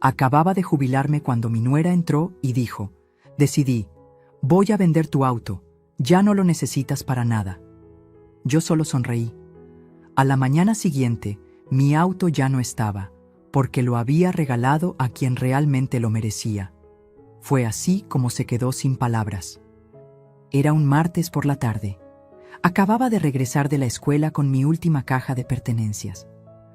Acababa de jubilarme cuando mi nuera entró y dijo: «Decidí, voy a vender tu auto, ya no lo necesitas para nada». Yo solo sonreí. A la mañana siguiente, mi auto ya no estaba, porque lo había regalado a quien realmente lo merecía. Fue así como se quedó sin palabras. Era un martes por la tarde. Acababa de regresar de la escuela con mi última caja de pertenencias.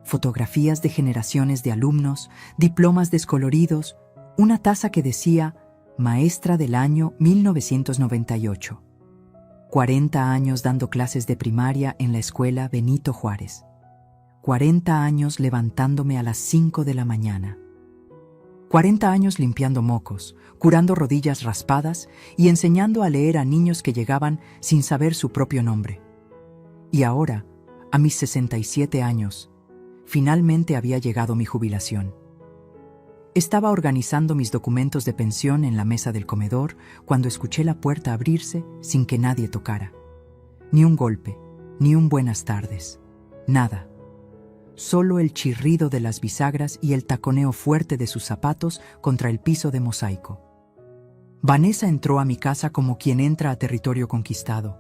Fotografías de generaciones de alumnos, diplomas descoloridos, una taza que decía «Maestra del año 1998». 40 años dando clases de primaria en la escuela Benito Juárez. 40 años levantándome a las 5 de la mañana. 40 años limpiando mocos, curando rodillas raspadas y enseñando a leer a niños que llegaban sin saber su propio nombre. Y ahora, a mis 67 años, finalmente había llegado mi jubilación. Estaba organizando mis documentos de pensión en la mesa del comedor cuando escuché la puerta abrirse sin que nadie tocara. Ni un golpe, ni un buenas tardes, nada. Solo el chirrido de las bisagras y el taconeo fuerte de sus zapatos contra el piso de mosaico. Vanessa entró a mi casa como quien entra a territorio conquistado.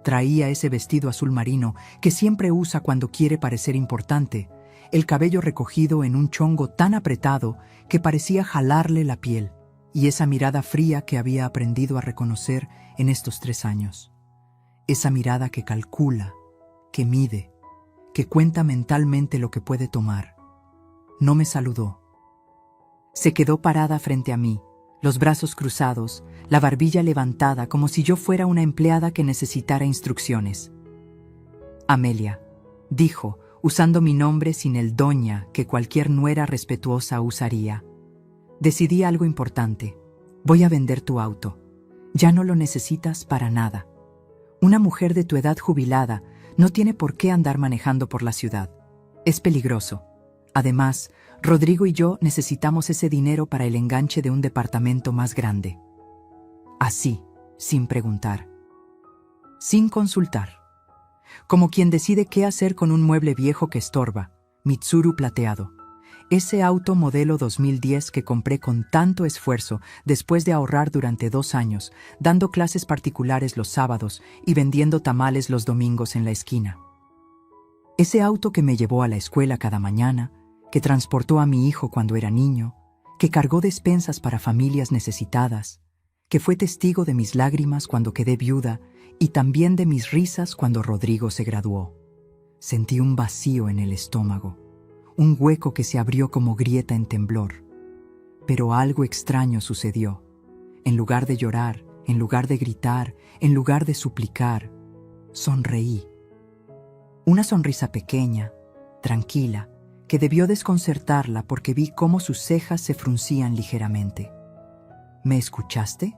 Traía ese vestido azul marino que siempre usa cuando quiere parecer importante, el cabello recogido en un chongo tan apretado que parecía jalarle la piel, y esa mirada fría que había aprendido a reconocer en estos 3 años. Esa mirada que calcula, que mide, que cuenta mentalmente lo que puede tomar. No me saludó. Se quedó parada frente a mí, los brazos cruzados, la barbilla levantada como si yo fuera una empleada que necesitara instrucciones. «Amelia», dijo, usando mi nombre sin el doña que cualquier nuera respetuosa usaría. «Decidí algo importante. Voy a vender tu auto. Ya no lo necesitas para nada. Una mujer de tu edad jubilada no tiene por qué andar manejando por la ciudad. Es peligroso. Además, Rodrigo y yo necesitamos ese dinero para el enganche de un departamento más grande». Así, sin preguntar. Sin consultar. Como quien decide qué hacer con un mueble viejo que estorba, Mitsuru plateado. Ese auto modelo 2010 que compré con tanto esfuerzo después de ahorrar durante 2 años, dando clases particulares los sábados y vendiendo tamales los domingos en la esquina. Ese auto que me llevó a la escuela cada mañana, que transportó a mi hijo cuando era niño, que cargó despensas para familias necesitadas, que fue testigo de mis lágrimas cuando quedé viuda y también de mis risas cuando Rodrigo se graduó. Sentí un vacío en el estómago, un hueco que se abrió como grieta en temblor. Pero algo extraño sucedió. En lugar de llorar, en lugar de gritar, en lugar de suplicar, sonreí. Una sonrisa pequeña, tranquila, que debió desconcertarla porque vi cómo sus cejas se fruncían ligeramente. «¿Me escuchaste?»,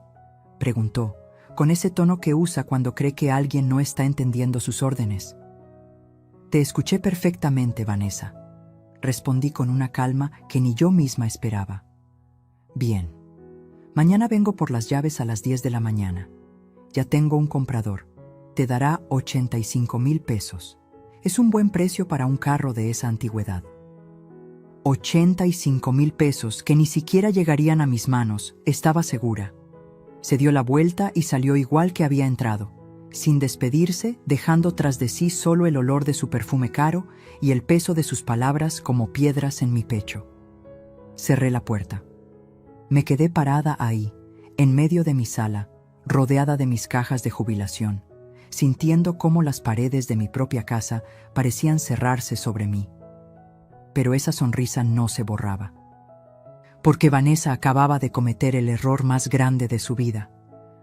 preguntó, con ese tono que usa cuando cree que alguien no está entendiendo sus órdenes. «Te escuché perfectamente, Vanessa», respondí con una calma que ni yo misma esperaba. «Bien. Mañana vengo por las llaves a las 10 de la mañana. Ya tengo un comprador. Te dará 85,000 pesos. Es un buen precio para un carro de esa antigüedad». 85,000 pesos que ni siquiera llegarían a mis manos, estaba segura. Se dio la vuelta y salió igual que había entrado, sin despedirse, dejando tras de sí solo el olor de su perfume caro y el peso de sus palabras como piedras en mi pecho. Cerré la puerta. Me quedé parada ahí, en medio de mi sala, rodeada de mis cajas de jubilación, sintiendo cómo las paredes de mi propia casa parecían cerrarse sobre mí. Pero esa sonrisa no se borraba. Porque Vanessa acababa de cometer el error más grande de su vida.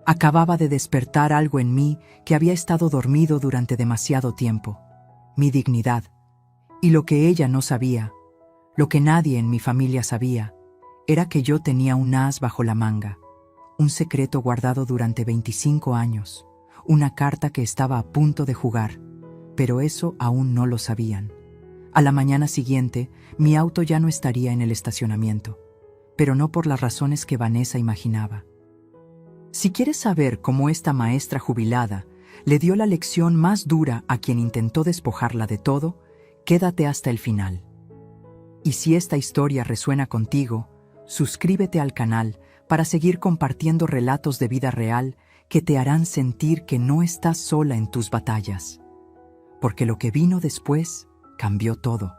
Acababa de despertar algo en mí que había estado dormido durante demasiado tiempo. Mi dignidad. Y lo que ella no sabía, lo que nadie en mi familia sabía, era que yo tenía un as bajo la manga. Un secreto guardado durante 25 años. Una carta que estaba a punto de jugar. Pero eso aún no lo sabían. A la mañana siguiente, mi auto ya no estaría en el estacionamiento. Pero no por las razones que Vanessa imaginaba. Si quieres saber cómo esta maestra jubilada le dio la lección más dura a quien intentó despojarla de todo, quédate hasta el final. Y si esta historia resuena contigo, suscríbete al canal para seguir compartiendo relatos de vida real que te harán sentir que no estás sola en tus batallas. Porque lo que vino después cambió todo.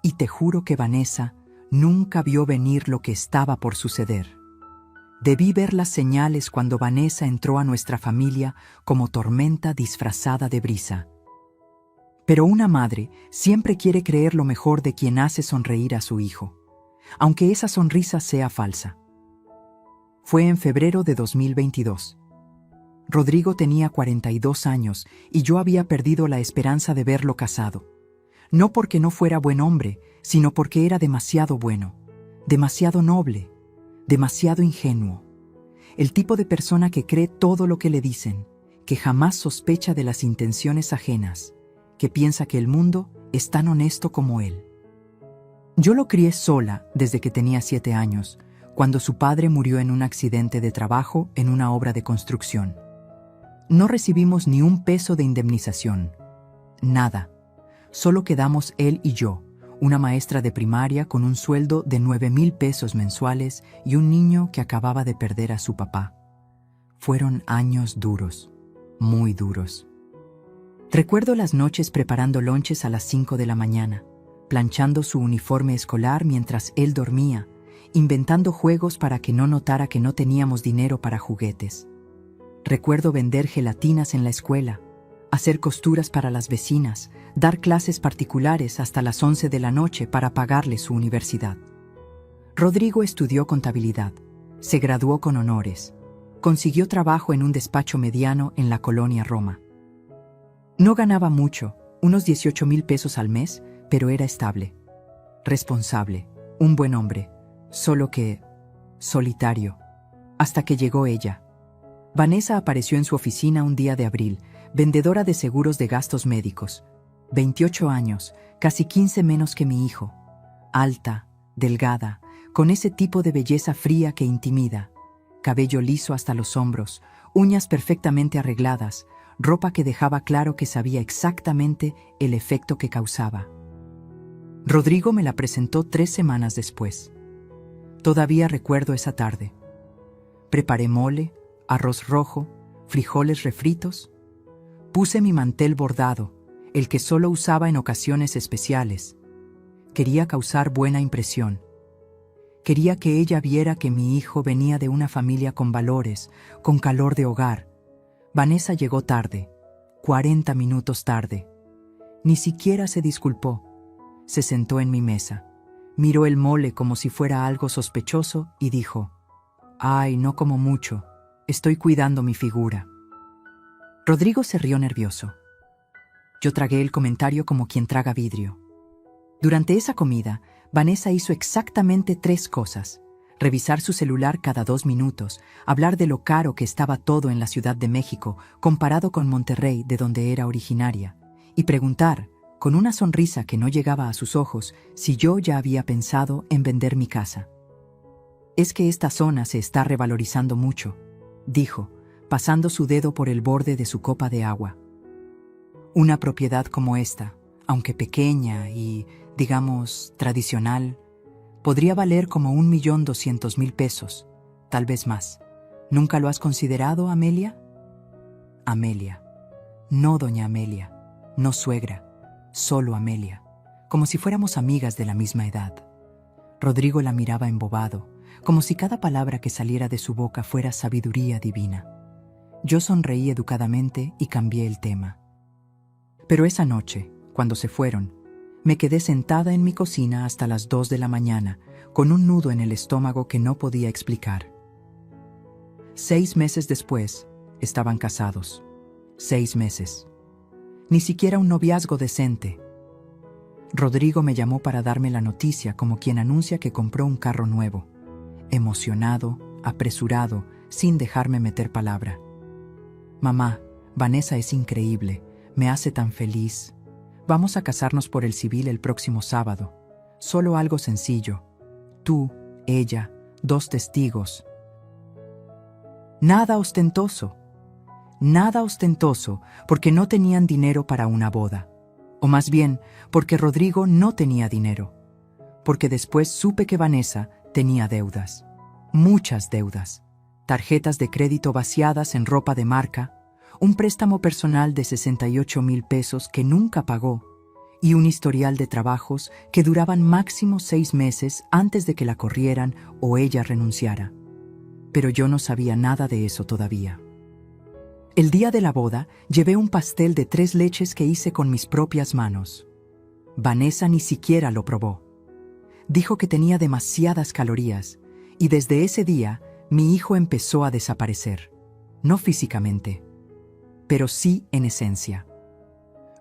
Y te juro que Vanessa nunca vio venir lo que estaba por suceder. Debí ver las señales cuando Vanessa entró a nuestra familia como tormenta disfrazada de brisa. Pero una madre siempre quiere creer lo mejor de quien hace sonreír a su hijo, aunque esa sonrisa sea falsa. Fue en febrero de 2022. Rodrigo tenía 42 años y yo había perdido la esperanza de verlo casado. No porque no fuera buen hombre, sino porque era demasiado bueno, demasiado noble, demasiado ingenuo. El tipo de persona que cree todo lo que le dicen, que jamás sospecha de las intenciones ajenas, que piensa que el mundo es tan honesto como él. Yo lo crié sola desde que tenía 7 años, cuando su padre murió en un accidente de trabajo en una obra de construcción. No recibimos ni un peso de indemnización. Nada. Solo quedamos él y yo, una maestra de primaria con un sueldo de 9,000 pesos mensuales y un niño que acababa de perder a su papá. Fueron años duros, muy duros. Recuerdo las noches preparando lonches a las 5 de la mañana, planchando su uniforme escolar mientras él dormía, inventando juegos para que no notara que no teníamos dinero para juguetes. Recuerdo vender gelatinas en la escuela, hacer costuras para las vecinas, dar clases particulares hasta las 11 de la noche para pagarle su universidad. Rodrigo estudió contabilidad, se graduó con honores, consiguió trabajo en un despacho mediano en la colonia Roma. No ganaba mucho, unos 18,000 pesos al mes, pero era estable, responsable, un buen hombre, solo que solitario, hasta que llegó ella. Vanessa apareció en su oficina un día de abril, vendedora de seguros de gastos médicos. 28 años, casi 15 menos que mi hijo. Alta, delgada, con ese tipo de belleza fría que intimida. Cabello liso hasta los hombros, uñas perfectamente arregladas, ropa que dejaba claro que sabía exactamente el efecto que causaba. Rodrigo me la presentó 3 semanas después. Todavía recuerdo esa tarde. Preparé mole, arroz rojo, frijoles refritos. Puse mi mantel bordado, el que solo usaba en ocasiones especiales. Quería causar buena impresión. Quería que ella viera que mi hijo venía de una familia con valores, con calor de hogar. Vanessa llegó tarde, 40 minutos tarde. Ni siquiera se disculpó. Se sentó en mi mesa, miró el mole como si fuera algo sospechoso y dijo: «Ay, no como mucho, estoy cuidando mi figura». Rodrigo se rió nervioso. Yo tragué el comentario como quien traga vidrio. Durante esa comida, Vanessa hizo exactamente 3 cosas: revisar su celular cada 2 minutos, hablar de lo caro que estaba todo en la Ciudad de México comparado con Monterrey, de donde era originaria, y preguntar, con una sonrisa que no llegaba a sus ojos, si yo ya había pensado en vender mi casa. «Es que esta zona se está revalorizando mucho», dijo, pasando su dedo por el borde de su copa de agua. «Una propiedad como esta, aunque pequeña y, digamos, tradicional, podría valer como 1,200,000 pesos, tal vez más. ¿Nunca lo has considerado, Amelia?» Amelia. No doña Amelia, no suegra, solo Amelia, como si fuéramos amigas de la misma edad. Rodrigo la miraba embobado, como si cada palabra que saliera de su boca fuera sabiduría divina. Yo sonreí educadamente y cambié el tema. Pero esa noche, cuando se fueron, me quedé sentada en mi cocina hasta las 2 de la mañana, con un nudo en el estómago que no podía explicar. 6 meses después, estaban casados. 6 meses. Ni siquiera un noviazgo decente. Rodrigo me llamó para darme la noticia como quien anuncia que compró un carro nuevo. Emocionado, apresurado, sin dejarme meter palabra. «Mamá, Vanessa es increíble, me hace tan feliz. Vamos a casarnos por el civil el próximo sábado. Solo algo sencillo. Tú, ella, 2 testigos. Nada ostentoso. Nada ostentoso, porque no tenían dinero para una boda. O más bien, porque Rodrigo no tenía dinero. Porque después supe que Vanessa Tenía deudas, muchas deudas, tarjetas de crédito vaciadas en ropa de marca, un préstamo personal de 68,000 pesos que nunca pagó y un historial de trabajos que duraban máximo 6 meses antes de que la corrieran o ella renunciara. Pero yo no sabía nada de eso todavía. El día de la boda, llevé un pastel de 3 leches que hice con mis propias manos. Vanessa ni siquiera lo probó. Dijo que tenía demasiadas calorías, y desde ese día, mi hijo empezó a desaparecer. No físicamente, pero sí en esencia.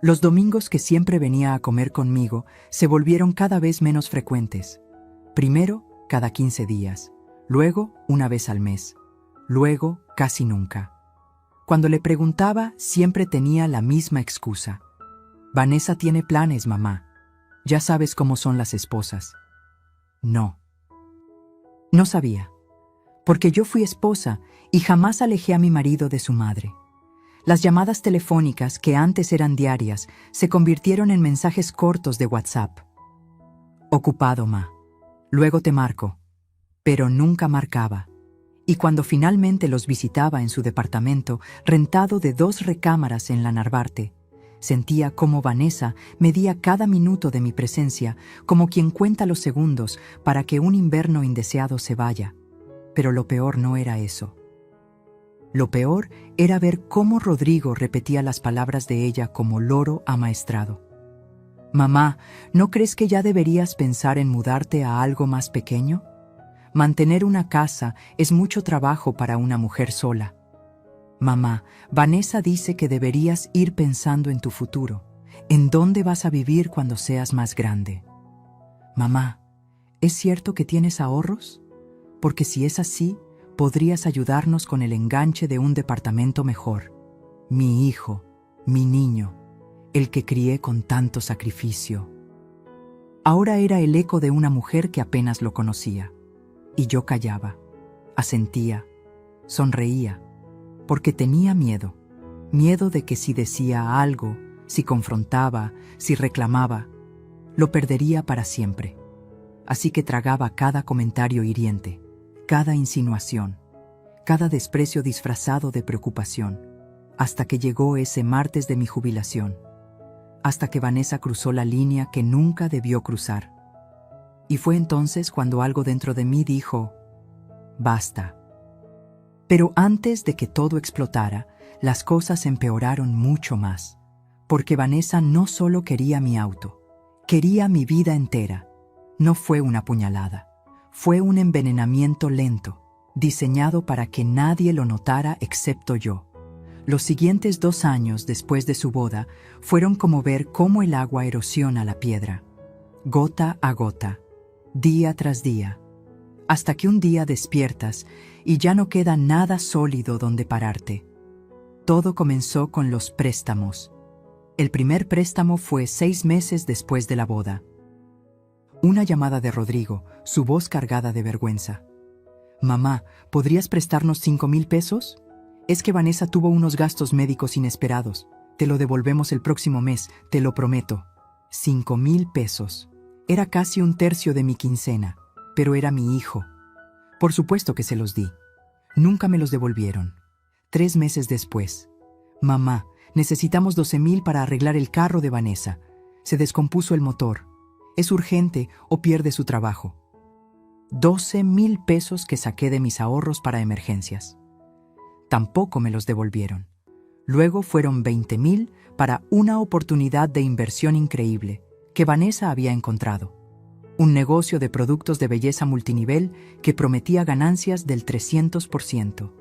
Los domingos que siempre venía a comer conmigo se volvieron cada vez menos frecuentes. Primero, cada 15 días, luego una vez al mes, luego casi nunca. Cuando le preguntaba, siempre tenía la misma excusa. Vanessa tiene planes, mamá. Ya sabes cómo son las esposas. No. No sabía, porque yo fui esposa y jamás alejé a mi marido de su madre. Las llamadas telefónicas, que antes eran diarias, se convirtieron en mensajes cortos de WhatsApp. Ocupado, ma. Luego te marco. Pero nunca marcaba. Y cuando finalmente los visitaba en su departamento, rentado de 2 recámaras en la Narvarte, sentía cómo Vanessa medía cada minuto de mi presencia, como quien cuenta los segundos para que un invierno indeseado se vaya. Pero lo peor no era eso. Lo peor era ver cómo Rodrigo repetía las palabras de ella como loro amaestrado. Mamá, ¿no crees que ya deberías pensar en mudarte a algo más pequeño? Mantener una casa es mucho trabajo para una mujer sola. Mamá, Vanessa dice que deberías ir pensando en tu futuro, en dónde vas a vivir cuando seas más grande. Mamá, ¿es cierto que tienes ahorros? Porque si es así, podrías ayudarnos con el enganche de un departamento mejor. Mi hijo, mi niño, el que crié con tanto sacrificio. Ahora era el eco de una mujer que apenas lo conocía. Y yo callaba, asentía, sonreía, porque tenía miedo. Miedo de que si decía algo, si confrontaba, si reclamaba, lo perdería para siempre. Así que tragaba cada comentario hiriente, cada insinuación, cada desprecio disfrazado de preocupación, hasta que llegó ese martes de mi jubilación, hasta que Vanessa cruzó la línea que nunca debió cruzar. Y fue entonces cuando algo dentro de mí dijo, basta. Pero antes de que todo explotara, las cosas empeoraron mucho más, porque Vanessa no solo quería mi auto, quería mi vida entera. No fue una puñalada, fue un envenenamiento lento, diseñado para que nadie lo notara excepto yo. Los siguientes 2 años después de su boda fueron como ver cómo el agua erosiona la piedra, gota a gota, día tras día, hasta que un día despiertas y ya no queda nada sólido donde pararte. Todo comenzó con los préstamos. El primer préstamo fue 6 meses después de la boda. Una llamada de Rodrigo, su voz cargada de vergüenza. Mamá, ¿podrías prestarnos 5,000 pesos? Es que Vanessa tuvo unos gastos médicos inesperados. Te lo devolvemos el próximo mes, te lo prometo. 5,000 pesos. Era casi 1/3 de mi quincena, pero era mi hijo. Por supuesto que se los di. Nunca me los devolvieron. 3 meses después. Mamá, necesitamos 12,000 para arreglar el carro de Vanessa. Se descompuso el motor. Es urgente o pierde su trabajo. 12,000 pesos que saqué de mis ahorros para emergencias. Tampoco me los devolvieron. Luego fueron 20,000 para una oportunidad de inversión increíble que Vanessa había encontrado. Un negocio de productos de belleza multinivel que prometía ganancias del 300%.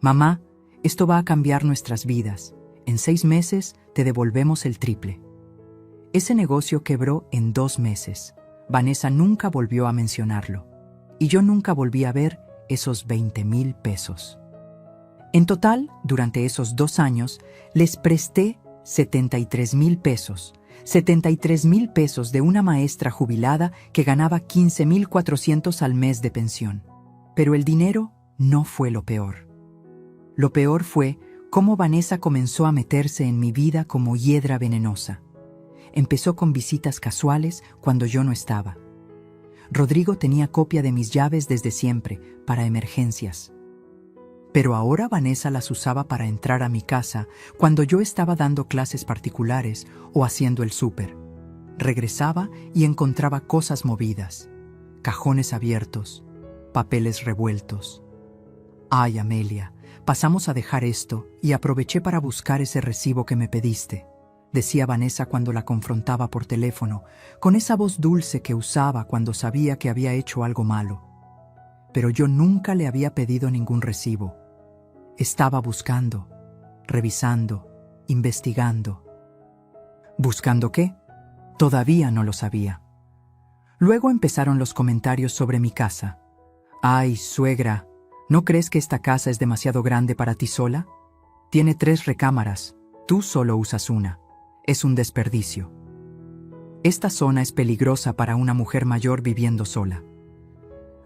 Mamá, esto va a cambiar nuestras vidas. En 6 meses te devolvemos el triple. Ese negocio quebró en 2 meses. Vanessa nunca volvió a mencionarlo. Y yo nunca volví a ver esos 20,000 pesos. En total, durante esos 2 años, les presté 73,000 pesos. 73,000 pesos de una maestra jubilada que ganaba 15,400 al mes de pensión. Pero el dinero no fue lo peor. Lo peor fue cómo Vanessa comenzó a meterse en mi vida como hiedra venenosa. Empezó con visitas casuales cuando yo no estaba. Rodrigo tenía copia de mis llaves desde siempre, para emergencias. Pero ahora Vanessa las usaba para entrar a mi casa cuando yo estaba dando clases particulares o haciendo el súper. Regresaba y encontraba cosas movidas, cajones abiertos, papeles revueltos. Ay, Amelia, pasamos a dejar esto y aproveché para buscar ese recibo que me pediste, decía Vanessa cuando la confrontaba por teléfono, con esa voz dulce que usaba cuando sabía que había hecho algo malo. Pero yo nunca le había pedido ningún recibo. Estaba buscando, revisando, investigando. ¿Buscando qué? Todavía no lo sabía. Luego empezaron los comentarios sobre mi casa. Ay, suegra, ¿no crees que esta casa es demasiado grande para ti sola? Tiene 3 recámaras, tú solo usas una. Es un desperdicio. Esta zona es peligrosa para una mujer mayor viviendo sola.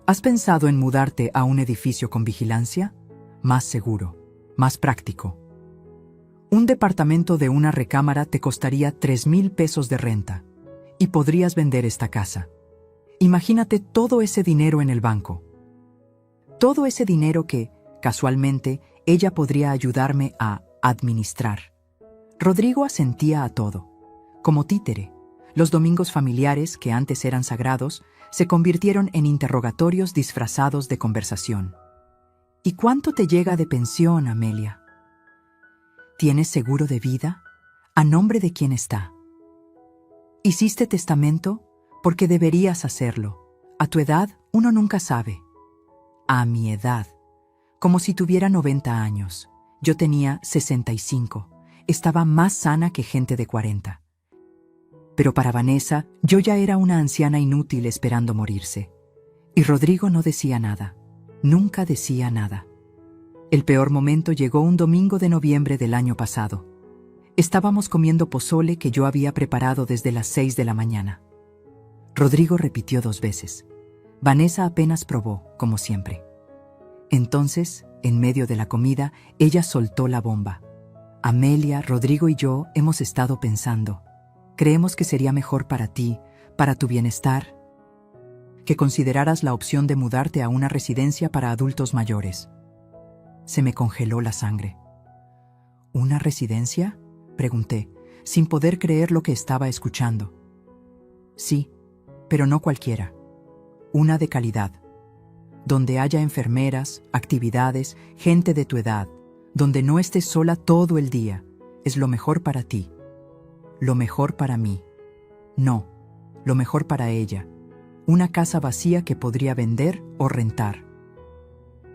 ¿Has pensado en mudarte a un edificio con vigilancia? Más seguro, más práctico. Un departamento de una recámara te costaría 3,000 pesos de renta y podrías vender esta casa. Imagínate todo ese dinero en el banco. Todo ese dinero que, casualmente, ella podría ayudarme a administrar. Rodrigo asentía a todo. Como títere, los domingos familiares, que antes eran sagrados, se convirtieron en interrogatorios disfrazados de conversación. ¿Y cuánto te llega de pensión, Amelia? ¿Tienes seguro de vida? ¿A nombre de quién está? ¿Hiciste testamento? Porque deberías hacerlo. A tu edad, uno nunca sabe. A mi edad, como si tuviera 90 años. Yo tenía 65. Estaba más sana que gente de 40. Pero para Vanessa, yo ya era una anciana inútil esperando morirse. Y Rodrigo no decía nada. Nunca decía nada. El peor momento llegó un domingo de noviembre del año pasado. Estábamos comiendo pozole que yo había preparado desde las 6 de la mañana. Rodrigo repitió 2 veces. Vanessa apenas probó, como siempre. Entonces, en medio de la comida, ella soltó la bomba. Amelia, Rodrigo y yo hemos estado pensando. Creemos que sería mejor para ti, para tu bienestar, que consideraras la opción de mudarte a una residencia para adultos mayores. Se me congeló la sangre. ¿Una residencia?, pregunté, sin poder creer lo que estaba escuchando. Sí, pero no cualquiera. Una de calidad. Donde haya enfermeras, actividades, gente de tu edad, donde no estés sola todo el día. Es lo mejor para ti. Lo mejor para mí. No, lo mejor para ella. Una casa vacía que podría vender o rentar.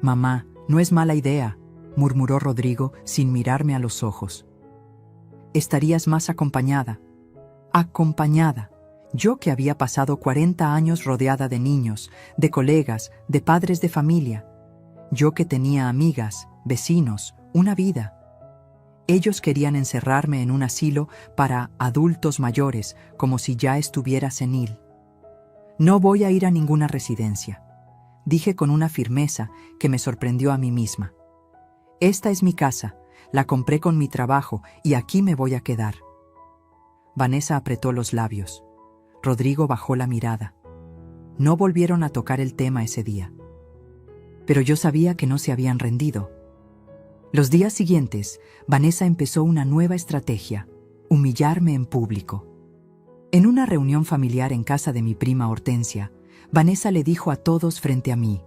Mamá, no es mala idea, murmuró Rodrigo sin mirarme a los ojos. Estarías más acompañada. Acompañada. Yo que había pasado 40 años rodeada de niños, de colegas, de padres de familia. Yo que tenía amigas, vecinos, una vida. Ellos querían encerrarme en un asilo para adultos mayores, como si ya estuviera senil. No voy a ir a ninguna residencia, dije con una firmeza que me sorprendió a mí misma. Esta es mi casa, la compré con mi trabajo y aquí me voy a quedar. Vanessa apretó los labios. Rodrigo bajó la mirada. No volvieron a tocar el tema ese día. Pero yo sabía que no se habían rendido. Los días siguientes, Vanessa empezó una nueva estrategia: humillarme en público. En una reunión familiar en casa de mi prima Hortensia, Vanessa le dijo a todos frente a mí: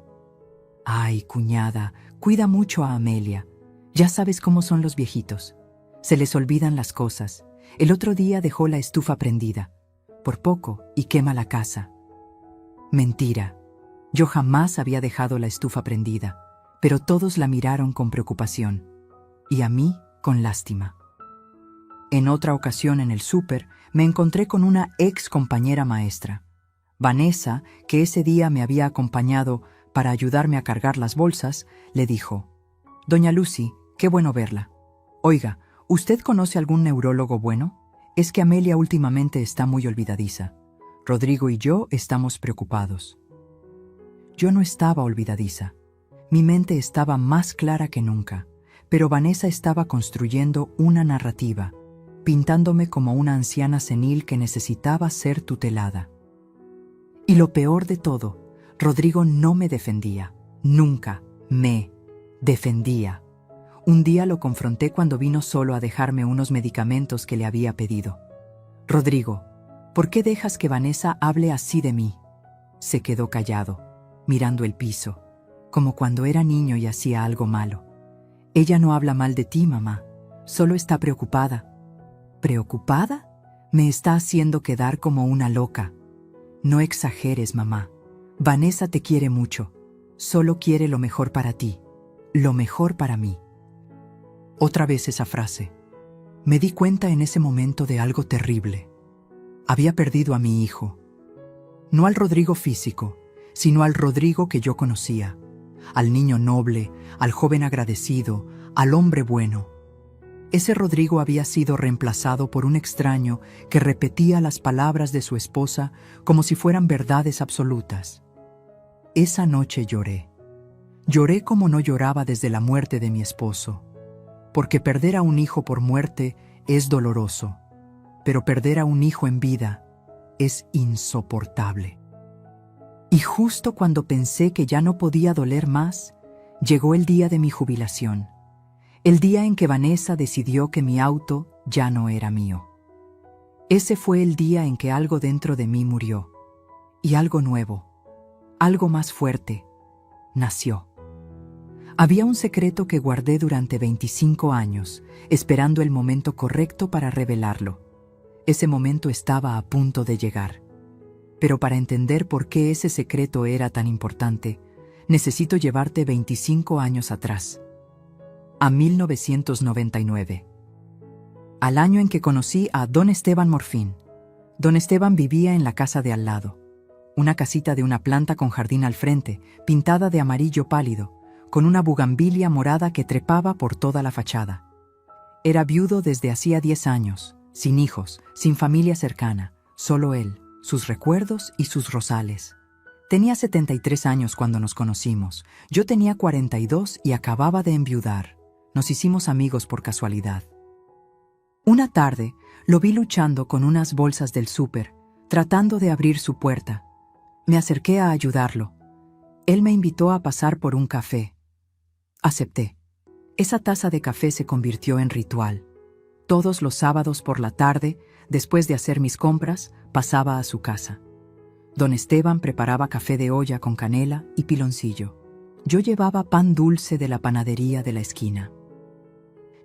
«Ay, cuñada, cuida mucho a Amelia. Ya sabes cómo son los viejitos. Se les olvidan las cosas. El otro día dejó la estufa prendida, por poco, y quema la casa». Mentira. Yo jamás había dejado la estufa prendida, pero todos la miraron con preocupación, y a mí con lástima. En otra ocasión en el súper, me encontré con una ex compañera maestra. Vanessa, que ese día me había acompañado para ayudarme a cargar las bolsas, le dijo: «Doña Lucy, qué bueno verla. Oiga, ¿usted conoce algún neurólogo bueno? Es que Amelia últimamente está muy olvidadiza. Rodrigo y yo estamos preocupados». Yo no estaba olvidadiza. Mi mente estaba más clara que nunca, pero Vanessa estaba construyendo una narrativa, pintándome como una anciana senil que necesitaba ser tutelada. Y lo peor de todo, Rodrigo no me defendía. Nunca me defendía. Un día lo confronté cuando vino solo a dejarme unos medicamentos que le había pedido. Rodrigo, ¿por qué dejas que Vanessa hable así de mí? Se quedó callado, mirando el piso, como cuando era niño y hacía algo malo. Ella no habla mal de ti, mamá, solo está preocupada. ¿Preocupada? Me está haciendo quedar como una loca. No exageres, mamá. Vanessa te quiere mucho. Solo quiere lo mejor para ti, lo mejor para mí. Otra vez esa frase. Me di cuenta en ese momento de algo terrible. Había perdido a mi hijo. No al Rodrigo físico, sino al Rodrigo que yo conocía. Al niño noble, al joven agradecido, al hombre bueno. Ese Rodrigo había sido reemplazado por un extraño que repetía las palabras de su esposa como si fueran verdades absolutas. Esa noche lloré. Lloré como no lloraba desde la muerte de mi esposo. Porque perder a un hijo por muerte es doloroso, pero perder a un hijo en vida es insoportable. Y justo cuando pensé que ya no podía doler más, llegó el día de mi jubilación. El día en que Vanessa decidió que mi auto ya no era mío. Ese fue el día en que algo dentro de mí murió. Y algo nuevo, algo más fuerte, nació. Había un secreto que guardé durante 25 años, esperando el momento correcto para revelarlo. Ese momento estaba a punto de llegar. Pero para entender por qué ese secreto era tan importante, necesito llevarte 25 años atrás. A 1999. Al año en que conocí a don Esteban Morfín. Don Esteban vivía en la casa de al lado. Una casita de una planta con jardín al frente, pintada de amarillo pálido, con una bugambilia morada que trepaba por toda la fachada. Era viudo desde hacía 10 años, sin hijos, sin familia cercana, solo él, sus recuerdos y sus rosales. Tenía 73 años cuando nos conocimos, yo tenía 42 y acababa de enviudar. Nos hicimos amigos por casualidad. Una tarde, lo vi luchando con unas bolsas del súper, tratando de abrir su puerta. Me acerqué a ayudarlo. Él me invitó a pasar por un café. Acepté. Esa taza de café se convirtió en ritual. Todos los sábados por la tarde, después de hacer mis compras, pasaba a su casa. Don Esteban preparaba café de olla con canela y piloncillo. Yo llevaba pan dulce de la panadería de la esquina.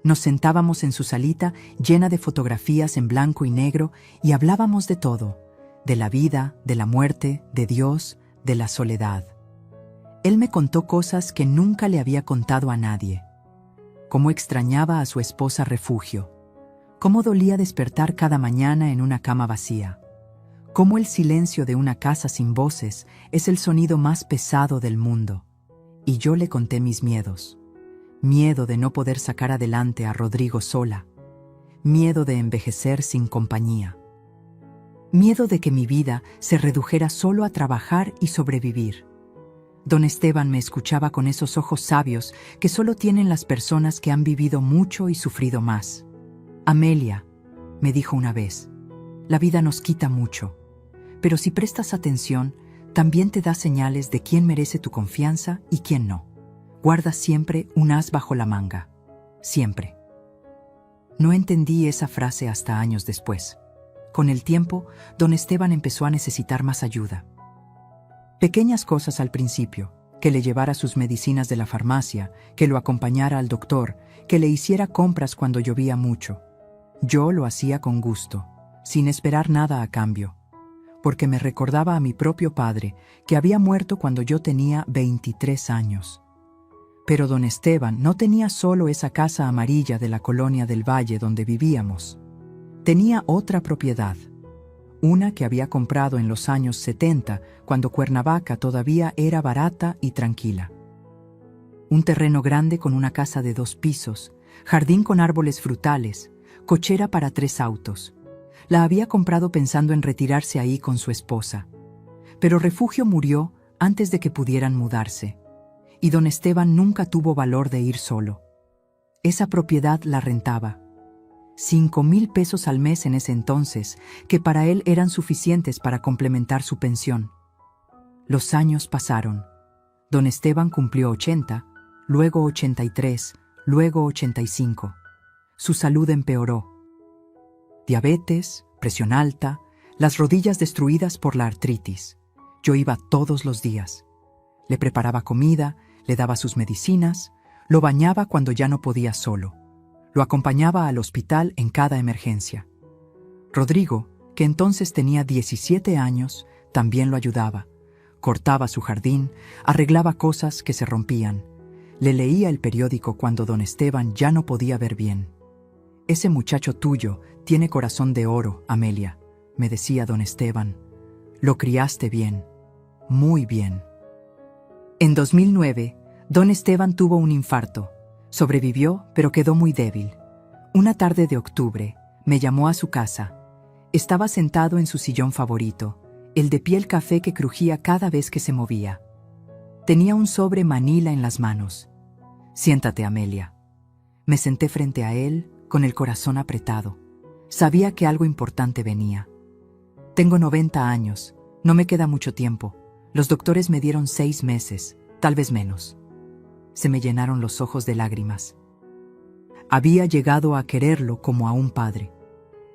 Nos sentábamos en su salita llena de fotografías en blanco y negro y hablábamos de todo, de la vida, de la muerte, de Dios, de la soledad. Él me contó cosas que nunca le había contado a nadie. Cómo extrañaba a su esposa Refugio. Cómo dolía despertar cada mañana en una cama vacía. Cómo el silencio de una casa sin voces es el sonido más pesado del mundo. Y yo le conté mis miedos. Miedo de no poder sacar adelante a Rodrigo sola. Miedo de envejecer sin compañía. Miedo de que mi vida se redujera solo a trabajar y sobrevivir. Don Esteban me escuchaba con esos ojos sabios que solo tienen las personas que han vivido mucho y sufrido más. Amelia, me dijo una vez, la vida nos quita mucho, pero si prestas atención, también te da señales de quién merece tu confianza y quién no. Guarda siempre un as bajo la manga. Siempre. No entendí esa frase hasta años después. Con el tiempo, don Esteban empezó a necesitar más ayuda. Pequeñas cosas al principio, que le llevara sus medicinas de la farmacia, que lo acompañara al doctor, que le hiciera compras cuando llovía mucho. Yo lo hacía con gusto, sin esperar nada a cambio, porque me recordaba a mi propio padre, que había muerto cuando yo tenía 23 años. Pero don Esteban no tenía solo esa casa amarilla de la colonia del Valle donde vivíamos. Tenía otra propiedad. Una que había comprado en los años 70, cuando Cuernavaca todavía era barata y tranquila. Un terreno grande con una casa de 2 pisos, jardín con árboles frutales, cochera para 3 autos. La había comprado pensando en retirarse ahí con su esposa. Pero Refugio murió antes de que pudieran mudarse, y don Esteban nunca tuvo valor de ir solo. Esa propiedad la rentaba. 5,000 pesos al mes en ese entonces, que para él eran suficientes para complementar su pensión. Los años pasaron. Don Esteban cumplió 80, luego 83, luego 85. Su salud empeoró. Diabetes, presión alta, las rodillas destruidas por la artritis. Yo iba todos los días. Le preparaba comida, le daba sus medicinas, lo bañaba cuando ya no podía solo. Lo acompañaba al hospital en cada emergencia. Rodrigo, que entonces tenía 17 años, también lo ayudaba. Cortaba su jardín, arreglaba cosas que se rompían. Le leía el periódico cuando don Esteban ya no podía ver bien. «Ese muchacho tuyo tiene corazón de oro, Amelia», me decía don Esteban. «Lo criaste bien, muy bien». En 2009, don Esteban tuvo un infarto. Sobrevivió, pero quedó muy débil. Una tarde de octubre, me llamó a su casa. Estaba sentado en su sillón favorito, el de piel café que crujía cada vez que se movía. Tenía un sobre manila en las manos. «Siéntate, Amelia». Me senté frente a él, con el corazón apretado. Sabía que algo importante venía. «Tengo 90 años, no me queda mucho tiempo. Los doctores me dieron 6 meses, tal vez menos». Se me llenaron los ojos de lágrimas. Había llegado a quererlo como a un padre.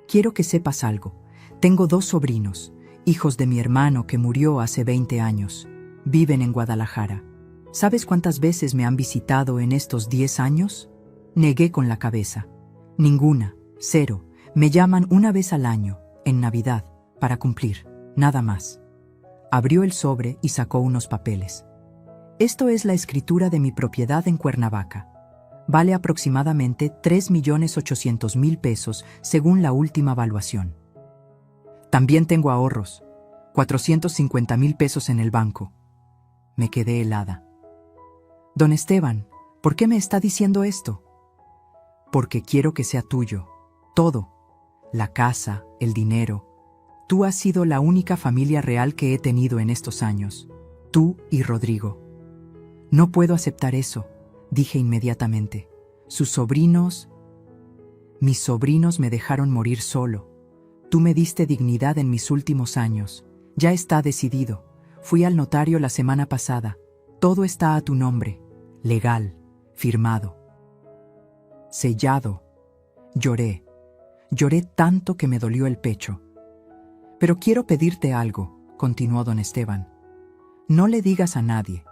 «Quiero que sepas algo. Tengo 2 sobrinos, hijos de mi hermano que murió hace 20 años. Viven en Guadalajara. ¿Sabes cuántas veces me han visitado en estos 10 años?» Negué con la cabeza. «Ninguna, 0. Me llaman una vez al año, en Navidad, para cumplir, nada más». Abrió el sobre y sacó unos papeles. «Esto es la escritura de mi propiedad en Cuernavaca. Vale aproximadamente 3.800.000 pesos según la última valuación. También tengo ahorros, 450.000 pesos en el banco». Me quedé helada. «Don Esteban, ¿por qué me está diciendo esto?» «Porque quiero que sea tuyo, todo. La casa, el dinero. Tú has sido la única familia real que he tenido en estos años. Tú y Rodrigo». «No puedo aceptar eso», dije inmediatamente. «Sus sobrinos...» «Mis sobrinos me dejaron morir solo. Tú me diste dignidad en mis últimos años. Ya está decidido. Fui al notario la semana pasada. Todo está a tu nombre. Legal. Firmado. Sellado». Lloré. Lloré tanto que me dolió el pecho. «Pero quiero pedirte algo», continuó don Esteban. «No le digas a nadie,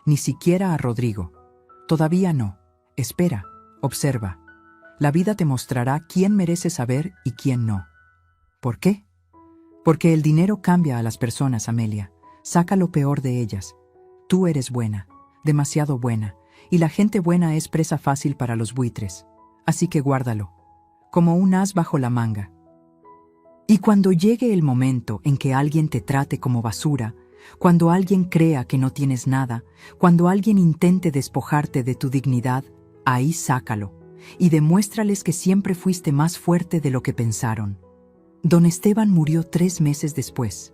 ni siquiera a Rodrigo. Todavía no. Espera, observa. La vida te mostrará quién merece saber y quién no». «¿Por qué?» «Porque el dinero cambia a las personas, Amelia. Saca lo peor de ellas. Tú eres buena, demasiado buena, y la gente buena es presa fácil para los buitres. Así que guárdalo, como un as bajo la manga. Y cuando llegue el momento en que alguien te trate como basura, cuando alguien crea que no tienes nada, cuando alguien intente despojarte de tu dignidad, ahí sácalo, y demuéstrales que siempre fuiste más fuerte de lo que pensaron». Don Esteban murió 3 meses después.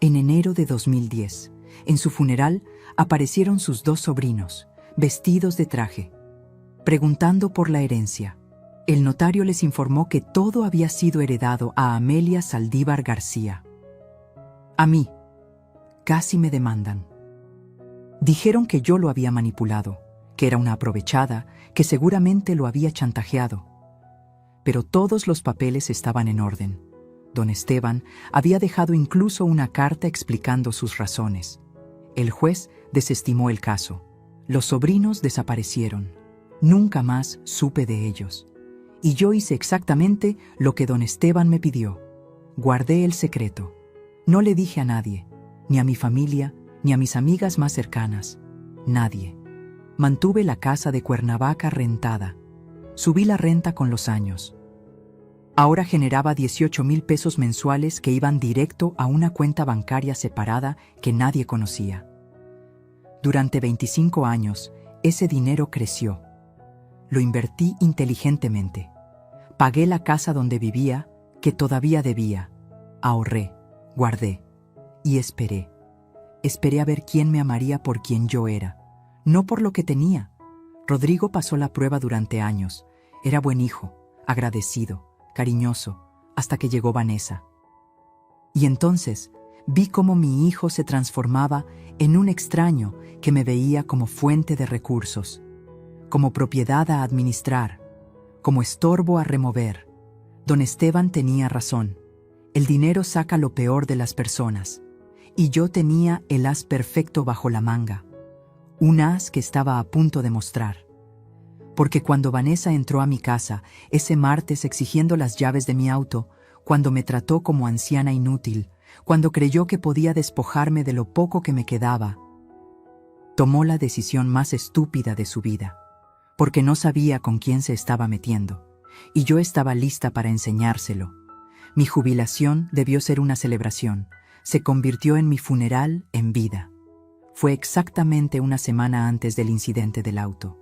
En enero de 2010, en su funeral, aparecieron sus 2 sobrinos, vestidos de traje, preguntando por la herencia. El notario les informó que todo había sido heredado a Amelia Saldívar García. A mí, casi me demandan. Dijeron que yo lo había manipulado, que era una aprovechada, que seguramente lo había chantajeado. Pero todos los papeles estaban en orden. Don Esteban había dejado incluso una carta explicando sus razones. El juez desestimó el caso. Los sobrinos desaparecieron. Nunca más supe de ellos. Y yo hice exactamente lo que don Esteban me pidió. Guardé el secreto. No le dije a nadie, ni a mi familia, ni a mis amigas más cercanas. Nadie. Mantuve la casa de Cuernavaca rentada. Subí la renta con los años. Ahora generaba 18,000 pesos mensuales que iban directo a una cuenta bancaria separada que nadie conocía. Durante 25 años, ese dinero creció. Lo invertí inteligentemente. Pagué la casa donde vivía, que todavía debía. Ahorré, guardé y esperé. Esperé a ver quién me amaría por quien yo era, no por lo que tenía. Rodrigo pasó la prueba durante años. Era buen hijo, agradecido, cariñoso, hasta que llegó Vanessa. Y entonces vi cómo mi hijo se transformaba en un extraño que me veía como fuente de recursos, como propiedad a administrar, como estorbo a remover. Don Esteban tenía razón. El dinero saca lo peor de las personas. Y yo tenía el as perfecto bajo la manga. Un as que estaba a punto de mostrar. Porque cuando Vanessa entró a mi casa ese martes exigiendo las llaves de mi auto, cuando me trató como anciana inútil, cuando creyó que podía despojarme de lo poco que me quedaba, tomó la decisión más estúpida de su vida, porque no sabía con quién se estaba metiendo, y yo estaba lista para enseñárselo. Mi jubilación debió ser una celebración. Se convirtió en mi funeral en vida. Fue exactamente una semana antes del incidente del auto,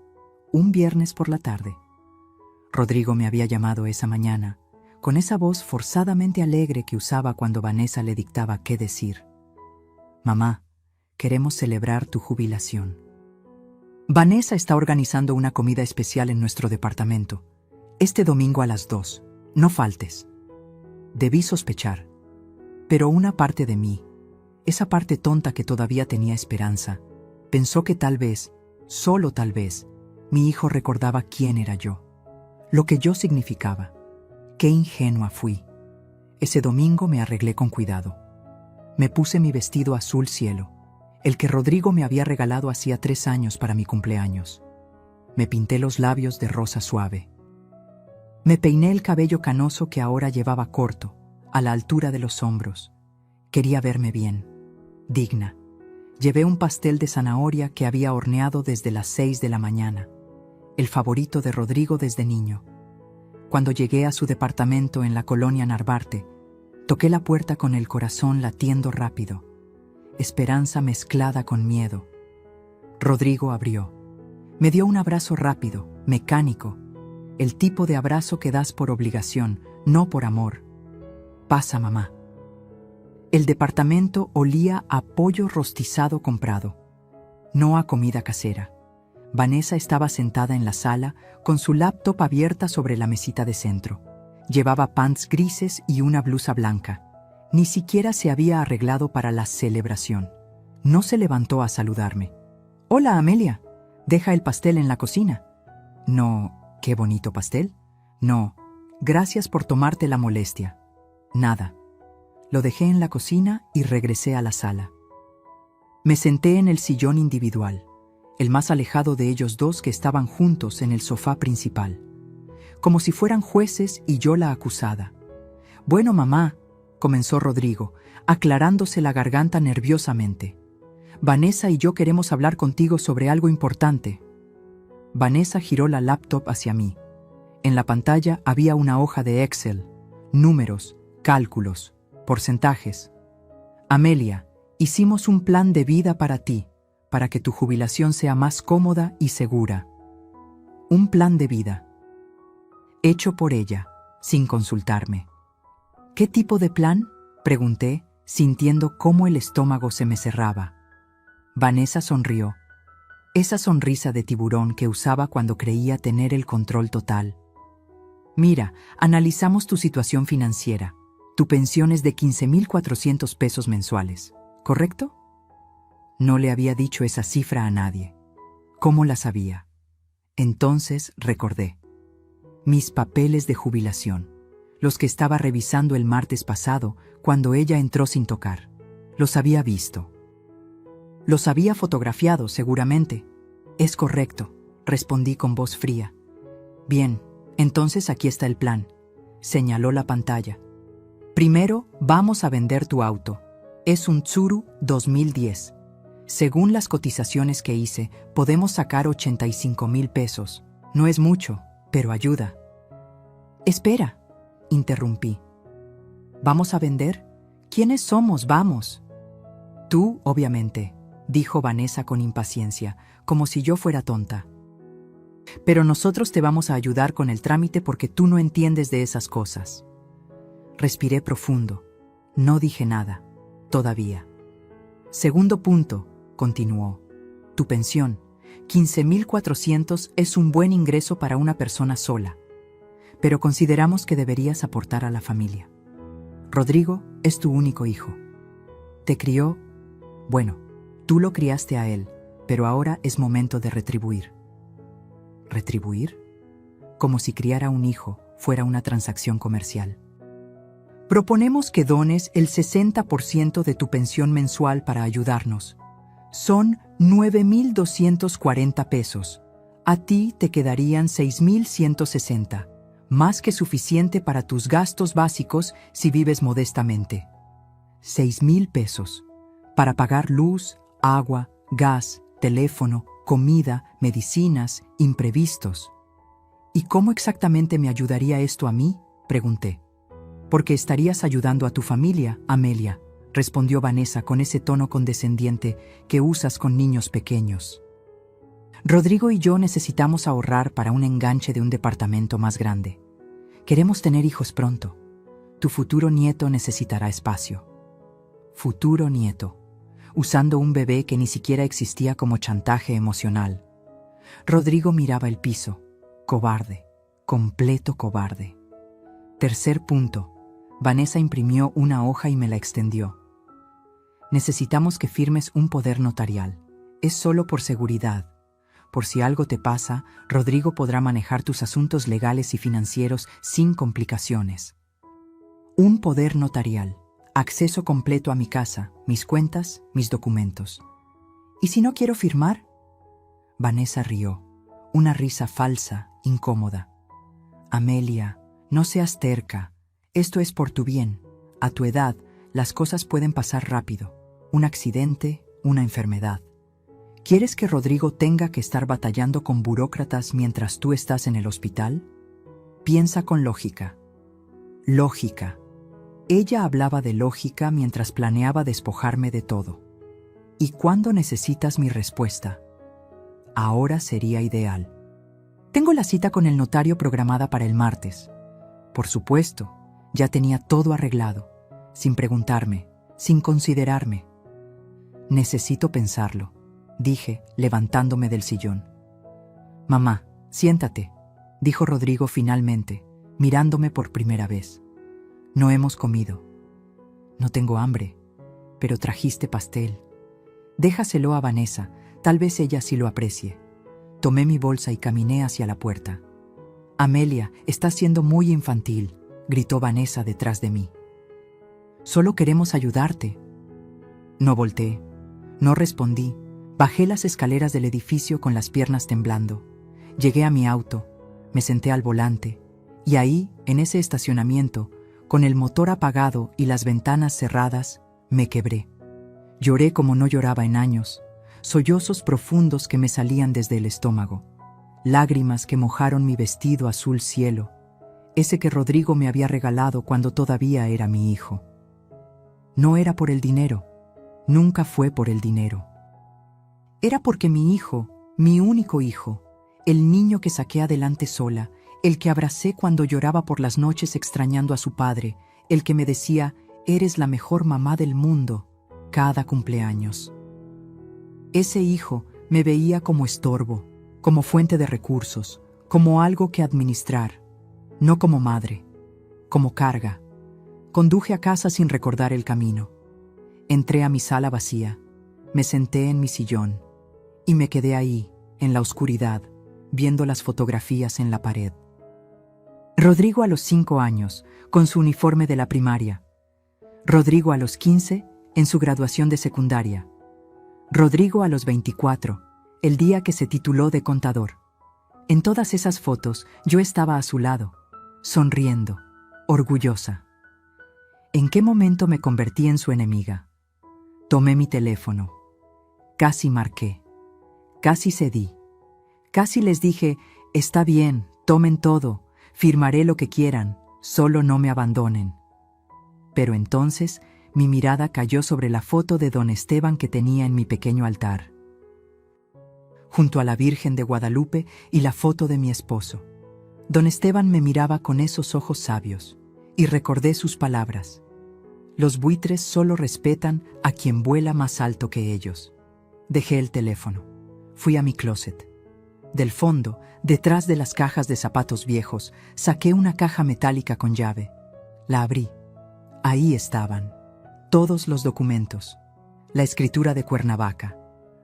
un viernes por la tarde. Rodrigo me había llamado esa mañana, con esa voz forzadamente alegre que usaba cuando Vanessa le dictaba qué decir. Mamá, queremos celebrar tu jubilación. Vanessa está organizando una comida especial en nuestro departamento. Este domingo a las 2. No faltes. Debí sospechar. Pero una parte de mí, esa parte tonta que todavía tenía esperanza, pensó que tal vez, solo tal vez, mi hijo recordaba quién era yo, lo que yo significaba. Qué ingenua fui. Ese domingo me arreglé con cuidado. Me puse mi vestido azul cielo, el que Rodrigo me había regalado hacía 3 años para mi cumpleaños. Me pinté los labios de rosa suave. Me peiné el cabello canoso que ahora llevaba corto, a la altura de los hombros. Quería verme bien, digna. Llevé un pastel de zanahoria que había horneado desde las 6 de la mañana, el favorito de Rodrigo desde niño. Cuando llegué a su departamento en la colonia Narvarte, toqué la puerta con el corazón latiendo rápido, esperanza mezclada con miedo. Rodrigo abrió. Me dio un abrazo rápido, mecánico, el tipo de abrazo que das por obligación, no por amor. Pasa, mamá. El departamento olía a pollo rostizado comprado, no a comida casera. Vanessa estaba sentada en la sala con su laptop abierta sobre la mesita de centro. Llevaba pants grises y una blusa blanca. Ni siquiera se había arreglado para la celebración. No se levantó a saludarme. «Hola, Amelia. Deja el pastel en la cocina». «No, qué bonito pastel». «No, gracias por tomarte la molestia». «Nada». Lo dejé en la cocina y regresé a la sala. Me senté en el sillón individual, el más alejado de ellos dos que estaban juntos en el sofá principal, como si fueran jueces y yo la acusada. «Bueno, mamá», comenzó Rodrigo, aclarándose la garganta nerviosamente. «Vanessa y yo queremos hablar contigo sobre algo importante». Vanessa giró la laptop hacia mí. En la pantalla había una hoja de Excel, números, cálculos, porcentajes. «Amelia, hicimos un plan de vida para ti, para que tu jubilación sea más cómoda y segura». Un plan de vida. Hecho por ella, sin consultarme. «¿Qué tipo de plan?», pregunté, sintiendo cómo el estómago se me cerraba. Vanessa sonrió. Esa sonrisa de tiburón que usaba cuando creía tener el control total. «Mira, analizamos tu situación financiera. Tu pensión es de 15,400 pesos mensuales, ¿correcto?». No le había dicho esa cifra a nadie. ¿Cómo la sabía? Entonces recordé. Mis papeles de jubilación, los que estaba revisando el martes pasado cuando ella entró sin tocar. Los había visto. Los había fotografiado, seguramente. «Es correcto», respondí con voz fría. «Bien, entonces aquí está el plan», señaló la pantalla. «Primero, vamos a vender tu auto. Es un Tsuru 2010. Según las cotizaciones que hice, podemos sacar 85,000 pesos. No es mucho, pero ayuda». «Espera», interrumpí. «¿Vamos a vender? ¿Quiénes somos? Vamos». «Tú, obviamente», dijo Vanessa con impaciencia, como si yo fuera tonta. «Pero nosotros te vamos a ayudar con el trámite porque tú no entiendes de esas cosas». Respiré profundo. No dije nada, todavía. «Segundo punto», continuó. «Tu pensión, 15,400 es un buen ingreso para una persona sola, pero consideramos que deberías aportar a la familia. Rodrigo es tu único hijo». ¿Te crió? Bueno, tú lo criaste a él, pero ahora es momento de retribuir. ¿Retribuir? Como si criar a un hijo fuera una transacción comercial. Proponemos que dones el 60% de tu pensión mensual para ayudarnos. Son 9,240 pesos. A ti te quedarían 6,160, más que suficiente para tus gastos básicos si vives modestamente. 6,000 pesos, para pagar luz, agua, gas, teléfono, comida, medicinas, imprevistos. ¿Y cómo exactamente me ayudaría esto a mí?, pregunté. Porque estarías ayudando a tu familia, Amelia, respondió Vanessa con ese tono condescendiente que usas con niños pequeños. Rodrigo y yo necesitamos ahorrar para un enganche de un departamento más grande. Queremos tener hijos pronto. Tu futuro nieto necesitará espacio. Futuro nieto, usando un bebé que ni siquiera existía como chantaje emocional. Rodrigo miraba el piso. Cobarde, completo cobarde. Tercer punto. Vanessa imprimió una hoja y me la extendió. Necesitamos que firmes un poder notarial. Es solo por seguridad. Por si algo te pasa, Rodrigo podrá manejar tus asuntos legales y financieros sin complicaciones. Un poder notarial. Acceso completo a mi casa, mis cuentas, mis documentos. ¿Y si no quiero firmar? Vanessa rió. Una risa falsa, incómoda. Amelia, no seas terca. Esto es por tu bien. A tu edad, las cosas pueden pasar rápido. Un accidente, una enfermedad. ¿Quieres que Rodrigo tenga que estar batallando con burócratas mientras tú estás en el hospital? Piensa con lógica. Lógica. Ella hablaba de lógica mientras planeaba despojarme de todo. ¿Y cuándo necesitas mi respuesta? Ahora sería ideal. Tengo la cita con el notario programada para el martes. Por supuesto, ya tenía todo arreglado, sin preguntarme, sin considerarme. Necesito pensarlo, dije, levantándome del sillón. Mamá, siéntate, dijo Rodrigo finalmente, mirándome por primera vez. No hemos comido. No tengo hambre, pero trajiste pastel. Déjaselo a Vanessa, tal vez ella sí lo aprecie. Tomé mi bolsa y caminé hacia la puerta. Amelia, estás siendo muy infantil, gritó Vanessa detrás de mí. Solo queremos ayudarte. No volteé, no respondí. Bajé las escaleras del edificio con las piernas temblando. Llegué a mi auto, me senté al volante, y ahí, en ese estacionamiento, con el motor apagado y las ventanas cerradas, me quebré. Lloré como no lloraba en años, sollozos profundos que me salían desde el estómago, lágrimas que mojaron mi vestido azul cielo, ese que Rodrigo me había regalado cuando todavía era mi hijo. No era por el dinero, nunca fue por el dinero. Era porque mi hijo, mi único hijo, el niño que saqué adelante sola, el que abracé cuando lloraba por las noches extrañando a su padre, el que me decía, eres la mejor mamá del mundo, cada cumpleaños. Ese hijo me veía como estorbo, como fuente de recursos, como algo que administrar, no como madre, como carga. Conduje a casa sin recordar el camino. Entré a mi sala vacía, me senté en mi sillón y me quedé ahí, en la oscuridad, viendo las fotografías en la pared. Rodrigo a los 5 años, con su uniforme de la primaria. Rodrigo a los 15, en su graduación de secundaria. Rodrigo a los 24, el día que se tituló de contador. En todas esas fotos yo estaba a su lado, sonriendo, orgullosa. ¿En qué momento me convertí en su enemiga? Tomé mi teléfono. Casi marqué. Casi cedí. Casi les dije, está bien, tomen todo, firmaré lo que quieran, solo no me abandonen. Pero entonces mi mirada cayó sobre la foto de don Esteban que tenía en mi pequeño altar, junto a la Virgen de Guadalupe y la foto de mi esposo. Don Esteban me miraba con esos ojos sabios, y recordé sus palabras. Los buitres solo respetan a quien vuela más alto que ellos. Dejé el teléfono. Fui a mi closet. Del fondo, detrás de las cajas de zapatos viejos, saqué una caja metálica con llave. La abrí. Ahí estaban. Todos los documentos, la escritura de Cuernavaca,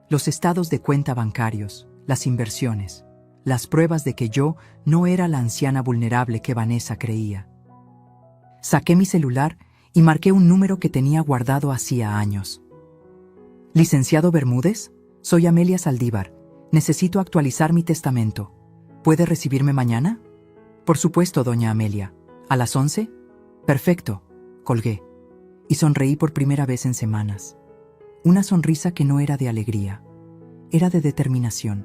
los estados de cuenta bancarios, las inversiones, las pruebas de que yo no era la anciana vulnerable que Vanessa creía. Saqué mi celular y marqué un número que tenía guardado hacía años. Licenciado Bermúdez, soy Amelia Saldívar. Necesito actualizar mi testamento. ¿Puede recibirme mañana? Por supuesto, doña Amelia. ¿A las 11? Perfecto. Colgué. Y sonreí por primera vez en semanas. Una sonrisa que no era de alegría, era de determinación,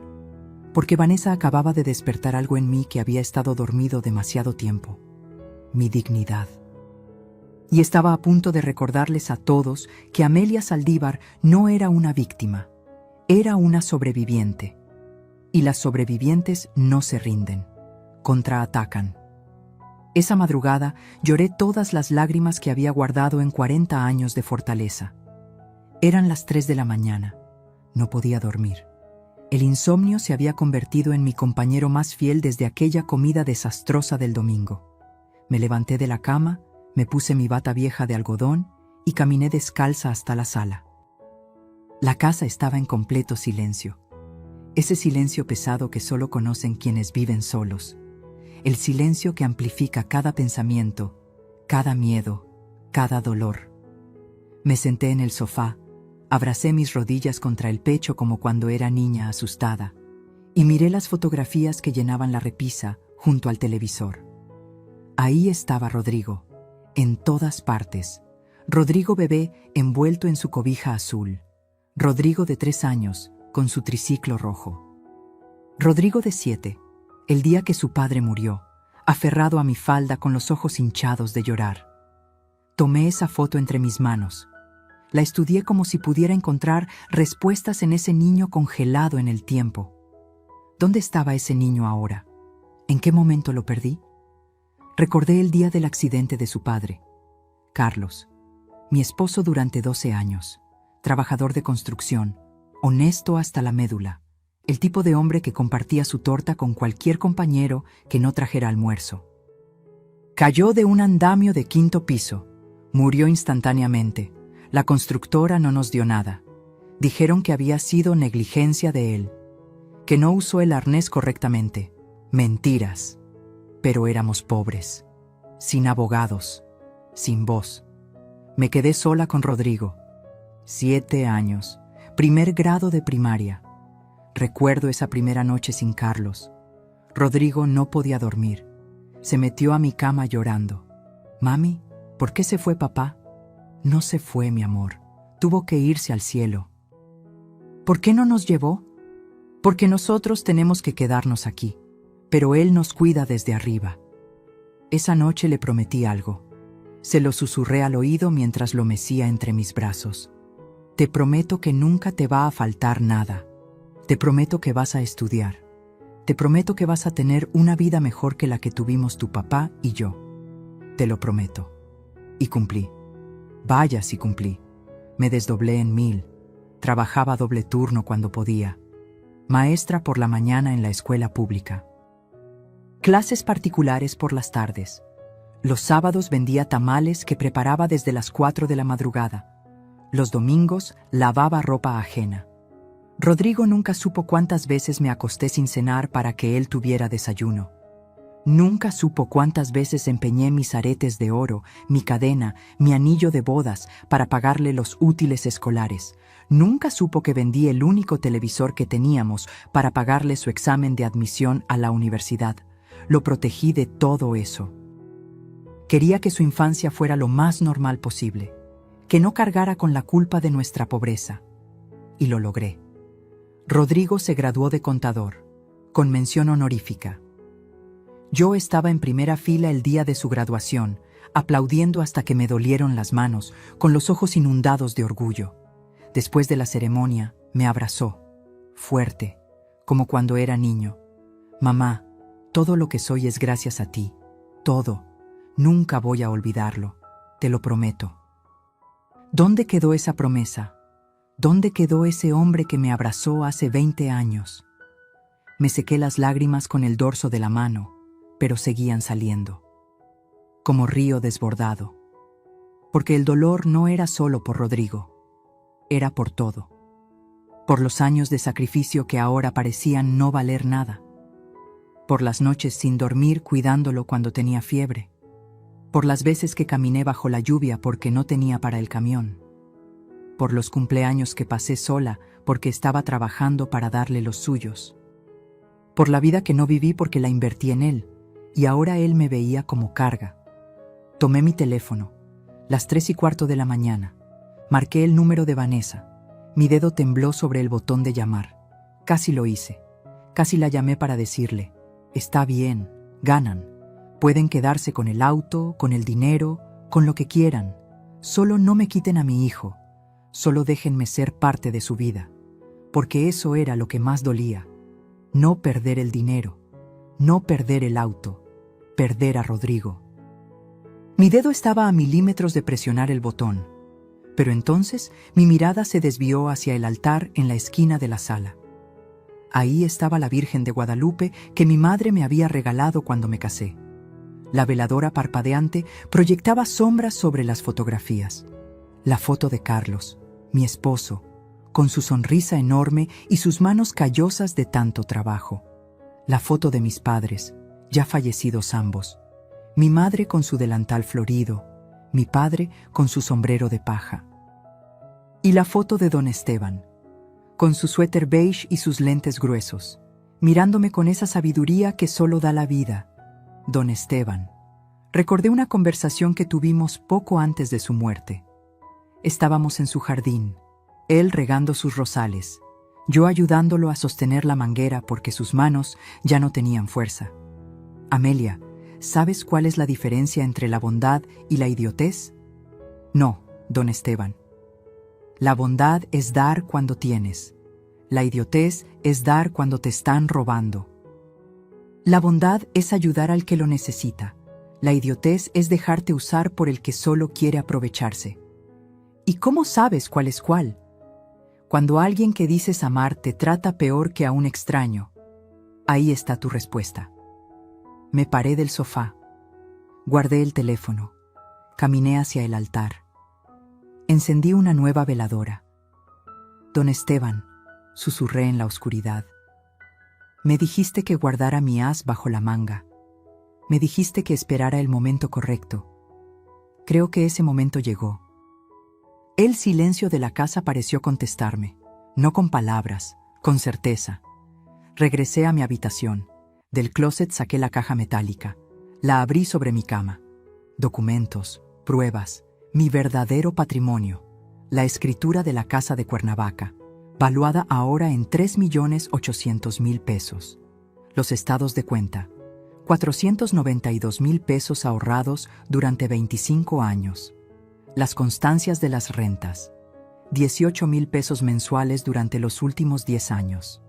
porque Vanessa acababa de despertar algo en mí que había estado dormido demasiado tiempo: mi dignidad. Y estaba a punto de recordarles a todos que Amelia Saldívar no era una víctima, era una sobreviviente. Y las sobrevivientes no se rinden, contraatacan. Esa madrugada lloré todas las lágrimas que había guardado en 40 años de fortaleza. Eran las 3 de la mañana. No podía dormir. El insomnio se había convertido en mi compañero más fiel desde aquella comida desastrosa del domingo. Me levanté de la cama, me puse mi bata vieja de algodón y caminé descalza hasta la sala. La casa estaba en completo silencio. Ese silencio pesado que solo conocen quienes viven solos. El silencio que amplifica cada pensamiento, cada miedo, cada dolor. Me senté en el sofá, abracé mis rodillas contra el pecho como cuando era niña asustada, y miré las fotografías que llenaban la repisa junto al televisor. Ahí estaba Rodrigo, en todas partes. Rodrigo bebé envuelto en su cobija azul. Rodrigo de 3 años, con su triciclo rojo. Rodrigo de 7. El día que su padre murió, aferrado a mi falda con los ojos hinchados de llorar. Tomé esa foto entre mis manos. La estudié como si pudiera encontrar respuestas en ese niño congelado en el tiempo. ¿Dónde estaba ese niño ahora? ¿En qué momento lo perdí? Recordé el día del accidente de su padre. Carlos, mi esposo durante 12 años, trabajador de construcción, honesto hasta la médula. El tipo de hombre que compartía su torta con cualquier compañero que no trajera almuerzo. Cayó de un andamio de 5º piso. Murió instantáneamente. La constructora no nos dio nada. Dijeron que había sido negligencia de él, que no usó el arnés correctamente. Mentiras. Pero éramos pobres, sin abogados, sin voz. Me quedé sola con Rodrigo. 7 años, 1er grado de primaria. Recuerdo esa primera noche sin Carlos. Rodrigo no podía dormir. Se metió a mi cama llorando. Mami, ¿por qué se fue papá? No se fue, mi amor. Tuvo que irse al cielo. ¿Por qué no nos llevó? Porque nosotros tenemos que quedarnos aquí, pero él nos cuida desde arriba. Esa noche le prometí algo. Se lo susurré al oído mientras lo mecía entre mis brazos. Te prometo que nunca te va a faltar nada. Te prometo que vas a estudiar. Te prometo que vas a tener una vida mejor que la que tuvimos tu papá y yo. Te lo prometo. Y cumplí. Vaya si cumplí. Me desdoblé en 1000. Trabajaba doble turno cuando podía. Maestra por la mañana en la escuela pública. Clases particulares por las tardes. Los sábados vendía tamales que preparaba desde las 4 de la madrugada. Los domingos lavaba ropa ajena. Rodrigo nunca supo cuántas veces me acosté sin cenar para que él tuviera desayuno. Nunca supo cuántas veces empeñé mis aretes de oro, mi cadena, mi anillo de bodas para pagarle los útiles escolares. Nunca supo que vendí el único televisor que teníamos para pagarle su examen de admisión a la universidad. Lo protegí de todo eso. Quería que su infancia fuera lo más normal posible, que no cargara con la culpa de nuestra pobreza. Y lo logré. Rodrigo se graduó de contador, con mención honorífica. Yo estaba en primera fila el día de su graduación, aplaudiendo hasta que me dolieron las manos, con los ojos inundados de orgullo. Después de la ceremonia, me abrazó, fuerte, como cuando era niño. Mamá, todo lo que soy es gracias a ti, todo. Nunca voy a olvidarlo, te lo prometo. ¿Dónde quedó esa promesa? ¿Dónde quedó ese hombre que me abrazó hace 20 años? Me sequé las lágrimas con el dorso de la mano, pero seguían saliendo, como río desbordado. Porque el dolor no era solo por Rodrigo, era por todo. Por los años de sacrificio que ahora parecían no valer nada. Por las noches sin dormir cuidándolo cuando tenía fiebre. Por las veces que caminé bajo la lluvia porque no tenía para el camión. Por los cumpleaños que pasé sola porque estaba trabajando para darle los suyos. Por la vida que no viví porque la invertí en él, y ahora él me veía como carga. Tomé mi teléfono, las 3:15 de la mañana. Marqué el número de Vanessa. Mi dedo tembló sobre el botón de llamar. Casi lo hice. Casi la llamé para decirle: está bien, ganan. Pueden quedarse con el auto, con el dinero, con lo que quieran. Solo no me quiten a mi hijo. Solo déjenme ser parte de su vida. Porque eso era lo que más dolía. No perder el dinero. No perder el auto. Perder a Rodrigo. Mi dedo estaba a milímetros de presionar el botón. Pero entonces mi mirada se desvió hacia el altar en la esquina de la sala. Ahí estaba la Virgen de Guadalupe que mi madre me había regalado cuando me casé. La veladora parpadeante proyectaba sombras sobre las fotografías. La foto de Carlos, mi esposo, con su sonrisa enorme y sus manos callosas de tanto trabajo. La foto de mis padres, ya fallecidos ambos. Mi madre con su delantal florido, mi padre con su sombrero de paja. Y la foto de don Esteban, con su suéter beige y sus lentes gruesos, mirándome con esa sabiduría que solo da la vida. Don Esteban. Recordé una conversación que tuvimos poco antes de su muerte. Estábamos en su jardín, él regando sus rosales, yo ayudándolo a sostener la manguera porque sus manos ya no tenían fuerza. Amelia, ¿sabes cuál es la diferencia entre la bondad y la idiotez? No, don Esteban. La bondad es dar cuando tienes. La idiotez es dar cuando te están robando. La bondad es ayudar al que lo necesita. La idiotez es dejarte usar por el que solo quiere aprovecharse. ¿Y cómo sabes cuál es cuál? Cuando alguien que dices amar te trata peor que a un extraño. Ahí está tu respuesta. Me paré del sofá. Guardé el teléfono. Caminé hacia el altar. Encendí una nueva veladora. Don Esteban, susurré en la oscuridad. Me dijiste que guardara mi as bajo la manga. Me dijiste que esperara el momento correcto. Creo que ese momento llegó. El silencio de la casa pareció contestarme, no con palabras, con certeza. Regresé a mi habitación. Del closet saqué la caja metálica. La abrí sobre mi cama. Documentos, pruebas, mi verdadero patrimonio. La escritura de la casa de Cuernavaca, valuada ahora en 3.800.000 pesos. Los estados de cuenta, 492.000 pesos ahorrados durante 25 años. Las constancias de las rentas, 18.000 pesos mensuales durante los últimos 10 años.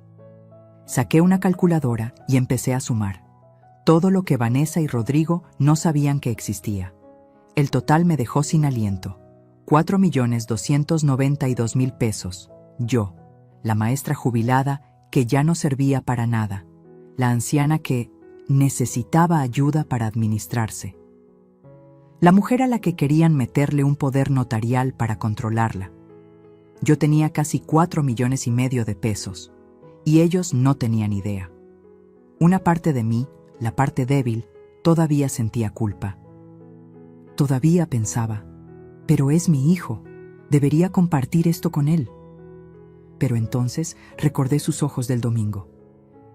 Saqué una calculadora y empecé a sumar. Todo lo que Vanessa y Rodrigo no sabían que existía. El total me dejó sin aliento. 4.292.000 pesos. Yo, la maestra jubilada que ya no servía para nada. La anciana que necesitaba ayuda para administrarse. La mujer a la que querían meterle un poder notarial para controlarla. Yo tenía casi 4,5 millones de pesos, y ellos no tenían idea. Una parte de mí, la parte débil, todavía sentía culpa. Todavía pensaba, pero es mi hijo, debería compartir esto con él. Pero entonces recordé sus ojos del domingo.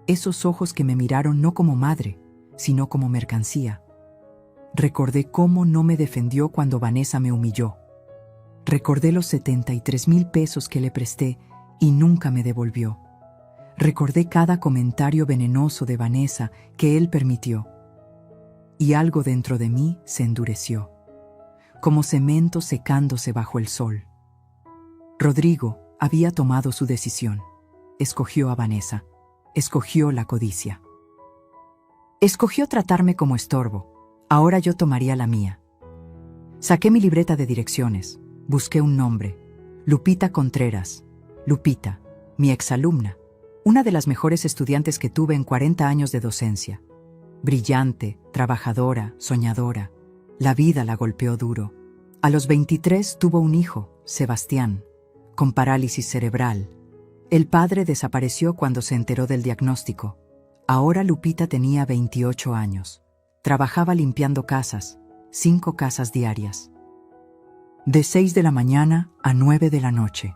Esos ojos que me miraron no como madre, sino como mercancía. Recordé cómo no me defendió cuando Vanessa me humilló. Recordé los 73,000 pesos que le presté y nunca me devolvió. Recordé cada comentario venenoso de Vanessa que él permitió. Y algo dentro de mí se endureció, como cemento secándose bajo el sol. Rodrigo había tomado su decisión. Escogió a Vanessa. Escogió la codicia. Escogió tratarme como estorbo. Ahora yo tomaría la mía. Saqué mi libreta de direcciones. Busqué un nombre. Lupita Contreras. Lupita, mi exalumna. Una de las mejores estudiantes que tuve en 40 años de docencia. Brillante, trabajadora, soñadora. La vida la golpeó duro. A los 23 tuvo un hijo, Sebastián, con parálisis cerebral. El padre desapareció cuando se enteró del diagnóstico. Ahora Lupita tenía 28 años. Trabajaba limpiando casas, 5 casas diarias. De 6 de la mañana a 9 de la noche,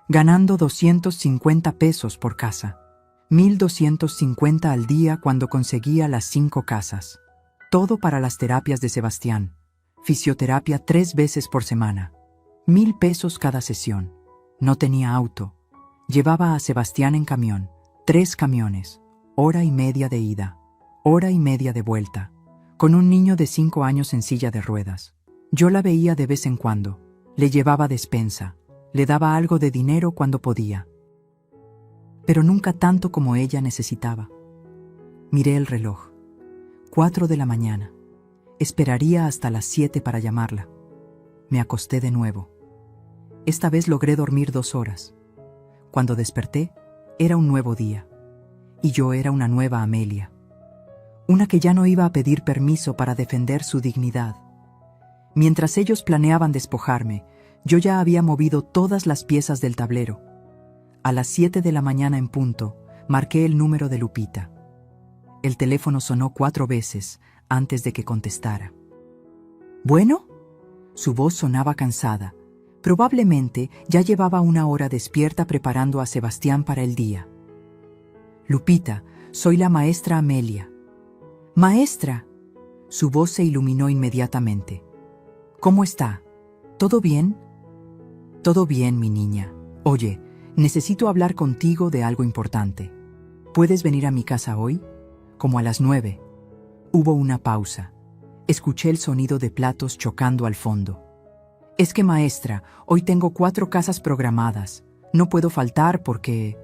ganando 250 pesos por casa. 1,250 al día cuando conseguía las 5 casas. Todo para las terapias de Sebastián. Fisioterapia 3 veces por semana. 1,000 pesos cada sesión. No tenía auto. Llevaba a Sebastián en camión. 3 camiones. Hora y media de ida. Hora y media de vuelta. Con un niño de 5 años en silla de ruedas. Yo la veía de vez en cuando. Le llevaba despensa. Le daba algo de dinero cuando podía. Pero nunca tanto como ella necesitaba. Miré el reloj. 4 de la mañana. Esperaría hasta las 7 para llamarla. Me acosté de nuevo. Esta vez logré dormir 2 horas. Cuando desperté, era un nuevo día. Y yo era una nueva Amelia. Una que ya no iba a pedir permiso para defender su dignidad. Mientras ellos planeaban despojarme, yo ya había movido todas las piezas del tablero. A las 7 de la mañana en punto, marqué el número de Lupita. El teléfono sonó 4 veces antes de que contestara. ¿Bueno? Su voz sonaba cansada. Probablemente ya llevaba 1 hora despierta preparando a Sebastián para el día. Lupita, soy la maestra Amelia. ¡Maestra! Su voz se iluminó inmediatamente. ¿Cómo está? ¿Todo bien? Todo bien, mi niña. Oye, necesito hablar contigo de algo importante. ¿Puedes venir a mi casa hoy? Como a las 9. Hubo una pausa. Escuché el sonido de platos chocando al fondo. Es que, maestra, hoy tengo 4 casas programadas. No puedo faltar porque...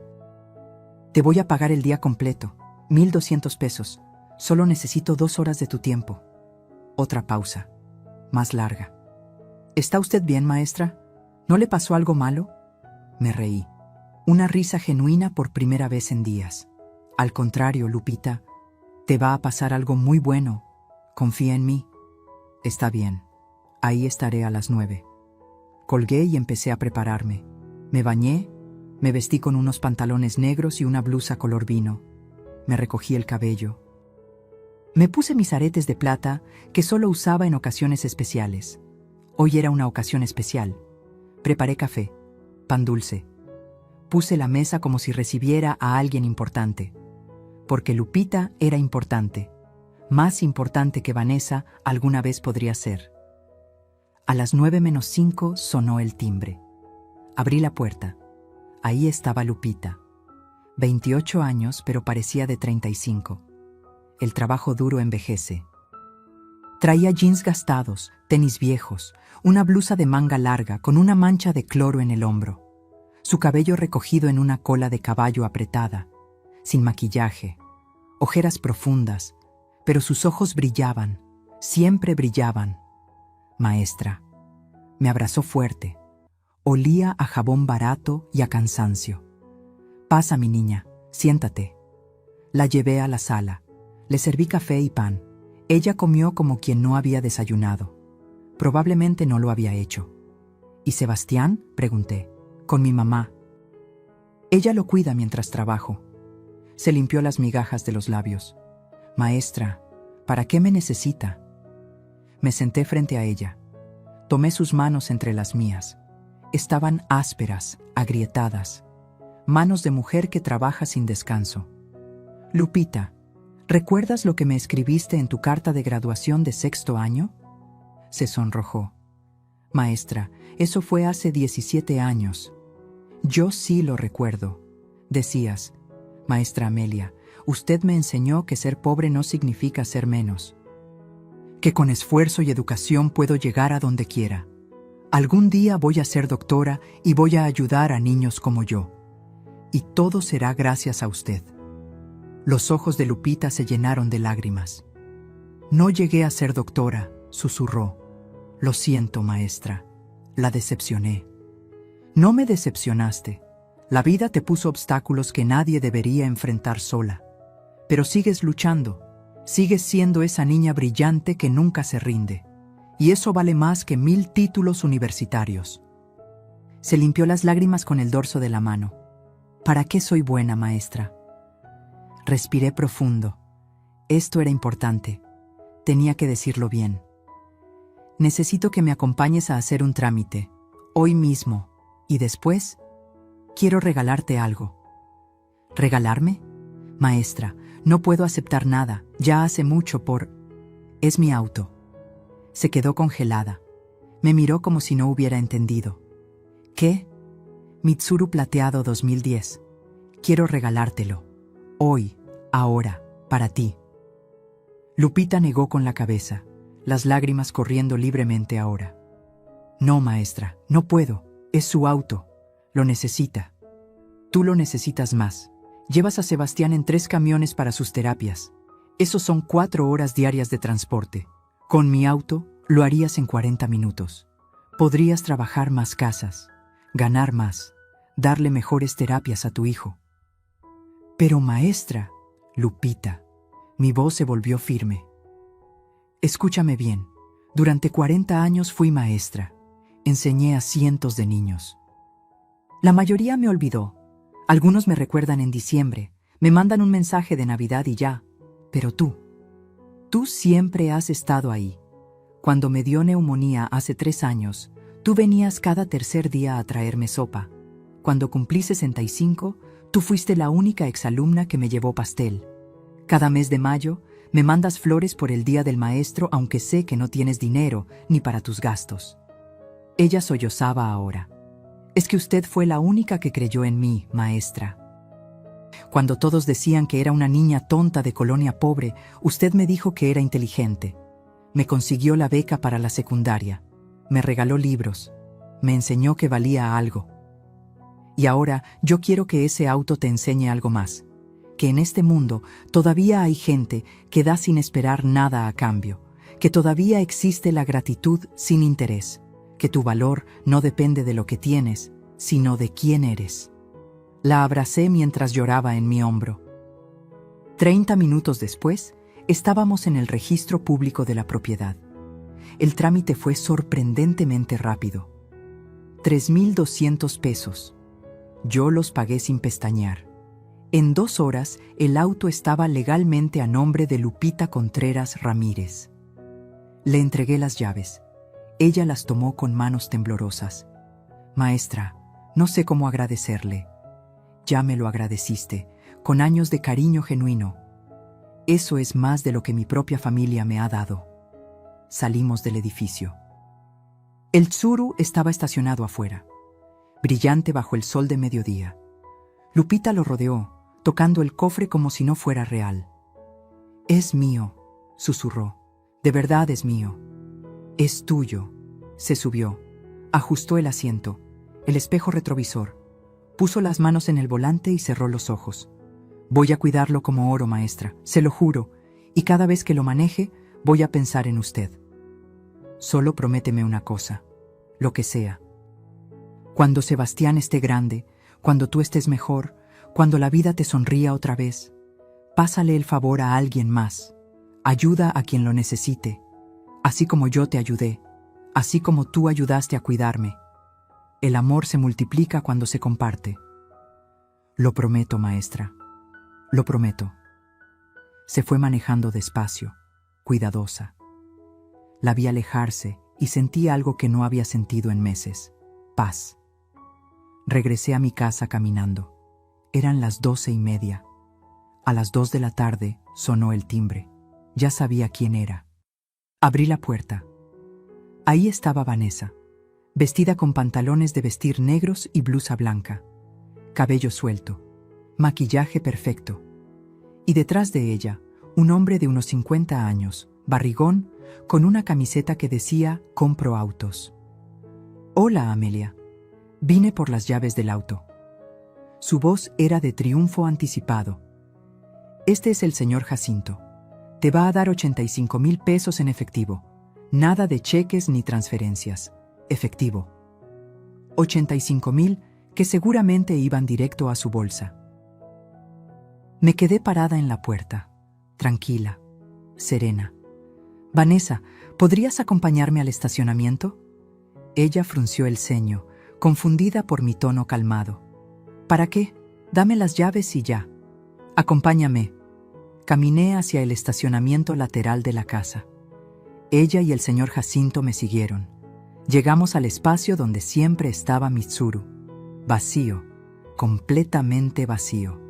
Te voy a pagar el día completo. 1,200 pesos. Solo necesito 2 horas de tu tiempo. Otra pausa. Más larga. ¿Está usted bien, maestra? ¿No le pasó algo malo? Me reí. Una risa genuina por primera vez en días. Al contrario, Lupita, te va a pasar algo muy bueno. Confía en mí. Está bien. Ahí estaré a las 9. Colgué y empecé a prepararme. Me bañé, me vestí con unos pantalones negros y una blusa color vino. Me recogí el cabello. Me puse mis aretes de plata que solo usaba en ocasiones especiales. Hoy era una ocasión especial. Preparé café, pan dulce. Puse la mesa como si recibiera a alguien importante. Porque Lupita era importante. Más importante que Vanessa alguna vez podría ser. A las 9:05 sonó el timbre. Abrí la puerta. Ahí estaba Lupita. 28 años, pero parecía de 35. El trabajo duro envejece. Traía jeans gastados, tenis viejos, una blusa de manga larga con una mancha de cloro en el hombro. Su cabello recogido en una cola de caballo apretada, sin maquillaje, ojeras profundas, pero sus ojos brillaban, siempre brillaban. Maestra. Me abrazó fuerte. Olía a jabón barato y a cansancio. Pasa, mi niña, siéntate. La llevé a la sala. Le serví café y pan. Ella comió como quien no había desayunado. Probablemente no lo había hecho. ¿Y Sebastián?, pregunté. Con mi mamá. Ella lo cuida mientras trabajo. Se limpió las migajas de los labios. Maestra, ¿para qué me necesita? Me senté frente a ella. Tomé sus manos entre las mías. Estaban ásperas, agrietadas. Manos de mujer que trabaja sin descanso. Lupita, ¿recuerdas lo que me escribiste en tu carta de graduación de 6º año? Se sonrojó. Maestra, eso fue hace 17 años. Yo sí lo recuerdo. Decías, maestra Amelia, usted me enseñó que ser pobre no significa ser menos. Que con esfuerzo y educación puedo llegar a donde quiera. Algún día voy a ser doctora y voy a ayudar a niños como yo. Y todo será gracias a usted. Los ojos de Lupita se llenaron de lágrimas. No llegué a ser doctora, susurró. Lo siento, maestra. La decepcioné. No me decepcionaste. La vida te puso obstáculos que nadie debería enfrentar sola. Pero sigues luchando. Sigues siendo esa niña brillante que nunca se rinde. y eso vale más que 1000 títulos universitarios. Se limpió las lágrimas con el dorso de la mano. ¿Para qué soy buena, maestra? Respiré profundo. Esto era importante. Tenía que decirlo bien. Necesito que me acompañes a hacer un trámite, hoy mismo, y después quiero regalarte algo. ¿Regalarme? Maestra, no puedo aceptar nada, ya hace mucho por... Es mi auto. Se quedó congelada. Me miró como si no hubiera entendido. ¿Qué? Mitsuru Plateado 2010. Quiero regalártelo. Hoy, ahora, para ti. Lupita negó con la cabeza, las lágrimas corriendo libremente ahora. No, maestra, no puedo. Es su auto. Lo necesita. Tú lo necesitas más. Llevas a Sebastián en 3 camiones para sus terapias. Esos son 4 horas diarias de transporte. Con mi auto, lo harías en 40 minutos. Podrías trabajar más casas, ganar más, darle mejores terapias a tu hijo. Pero maestra, Lupita, mi voz se volvió firme. Escúchame bien, durante 40 años fui maestra. Enseñé a cientos de niños. La mayoría me olvidó. Algunos me recuerdan en diciembre, me mandan un mensaje de Navidad y ya. Pero tú siempre has estado ahí. Cuando me dio neumonía hace 3 años, tú venías cada tercer día a traerme sopa. Cuando cumplí 65, tú fuiste la única exalumna que me llevó pastel. Cada mes de mayo, me mandas flores por el Día del Maestro, aunque sé que no tienes dinero ni para tus gastos. Ella sollozaba ahora. Es que usted fue la única que creyó en mí, maestra. Cuando todos decían que era una niña tonta de colonia pobre, usted me dijo que era inteligente. Me consiguió la beca para la secundaria. Me regaló libros. Me enseñó que valía algo. Y ahora yo quiero que ese auto te enseñe algo más. Que en este mundo todavía hay gente que da sin esperar nada a cambio. Que todavía existe la gratitud sin interés. Que tu valor no depende de lo que tienes, sino de quién eres. La abracé mientras lloraba en mi hombro. 30 minutos después, estábamos en el registro público de la propiedad. El trámite fue sorprendentemente rápido. 3,200 pesos. Yo los pagué sin pestañear. En 2 horas, el auto estaba legalmente a nombre de Lupita Contreras Ramírez. Le entregué las llaves. Ella las tomó con manos temblorosas. Maestra, no sé cómo agradecerle. Ya me lo agradeciste, con años de cariño genuino. Eso es más de lo que mi propia familia me ha dado. Salimos del edificio. El Tsuru estaba estacionado afuera, brillante bajo el sol de mediodía. Lupita lo rodeó, tocando el cofre como si no fuera real. Es mío, susurró. De verdad es mío. Es tuyo. Se subió, ajustó el asiento, el espejo retrovisor, puso las manos en el volante y cerró los ojos. Voy a cuidarlo como oro, maestra, se lo juro, y cada vez que lo maneje, voy a pensar en usted. Solo prométeme una cosa, lo que sea. Cuando Sebastián esté grande, cuando tú estés mejor, cuando la vida te sonría otra vez, pásale el favor a alguien más. Ayuda a quien lo necesite, así como yo te ayudé, así como tú ayudaste a cuidarme. El amor se multiplica cuando se comparte. Lo prometo, maestra. Lo prometo. Se fue manejando despacio, cuidadosa. La vi alejarse y sentí algo que no había sentido en meses: paz. Regresé a mi casa caminando. Eran las 12:30. A las 2 de la tarde sonó el timbre. Ya sabía quién era. Abrí la puerta. Ahí estaba Vanessa, vestida con pantalones de vestir negros y blusa blanca, cabello suelto, maquillaje perfecto. Y detrás de ella, un hombre de unos 50 años, barrigón, con una camiseta que decía «Compro autos». «Hola, Amelia. Vine por las llaves del auto». Su voz era de triunfo anticipado. «Este es el señor Jacinto. Te va a dar 85,000 pesos en efectivo. Nada de cheques ni transferencias. Efectivo. 85,000 que seguramente iban directo a su bolsa». Me quedé parada en la puerta, tranquila, serena. Vanessa, ¿podrías acompañarme al estacionamiento? Ella frunció el ceño, confundida por mi tono calmado. ¿Para qué? Dame las llaves y ya. Acompáñame. Caminé hacia el estacionamiento lateral de la casa. Ella y el señor Jacinto me siguieron. Llegamos al espacio donde siempre estaba Mitsuru. Vacío, completamente vacío.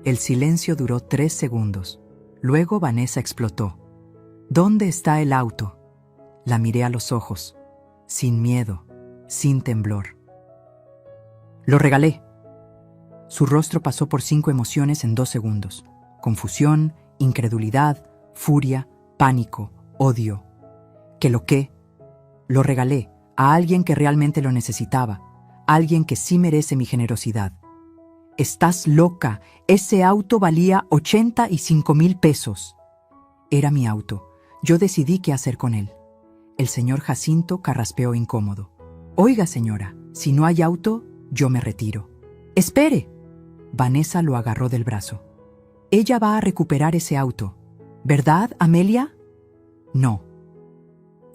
El silencio duró 3 segundos. Luego Vanessa explotó. ¿Dónde está el auto? La miré a los ojos, sin miedo, sin temblor. Lo regalé. Su rostro pasó por 5 emociones en 2 segundos. Confusión, incredulidad, furia, pánico, odio. ¿Qué lo qué? Lo regalé a alguien que realmente lo necesitaba, alguien que sí merece mi generosidad. Estás loca, ese auto valía 85,000 pesos. Era mi auto, yo decidí qué hacer con él. El señor Jacinto carraspeó incómodo. Oiga, señora, si no hay auto, yo me retiro. ¡Espere! Vanessa lo agarró del brazo. Ella va a recuperar ese auto, ¿verdad, Amelia? No.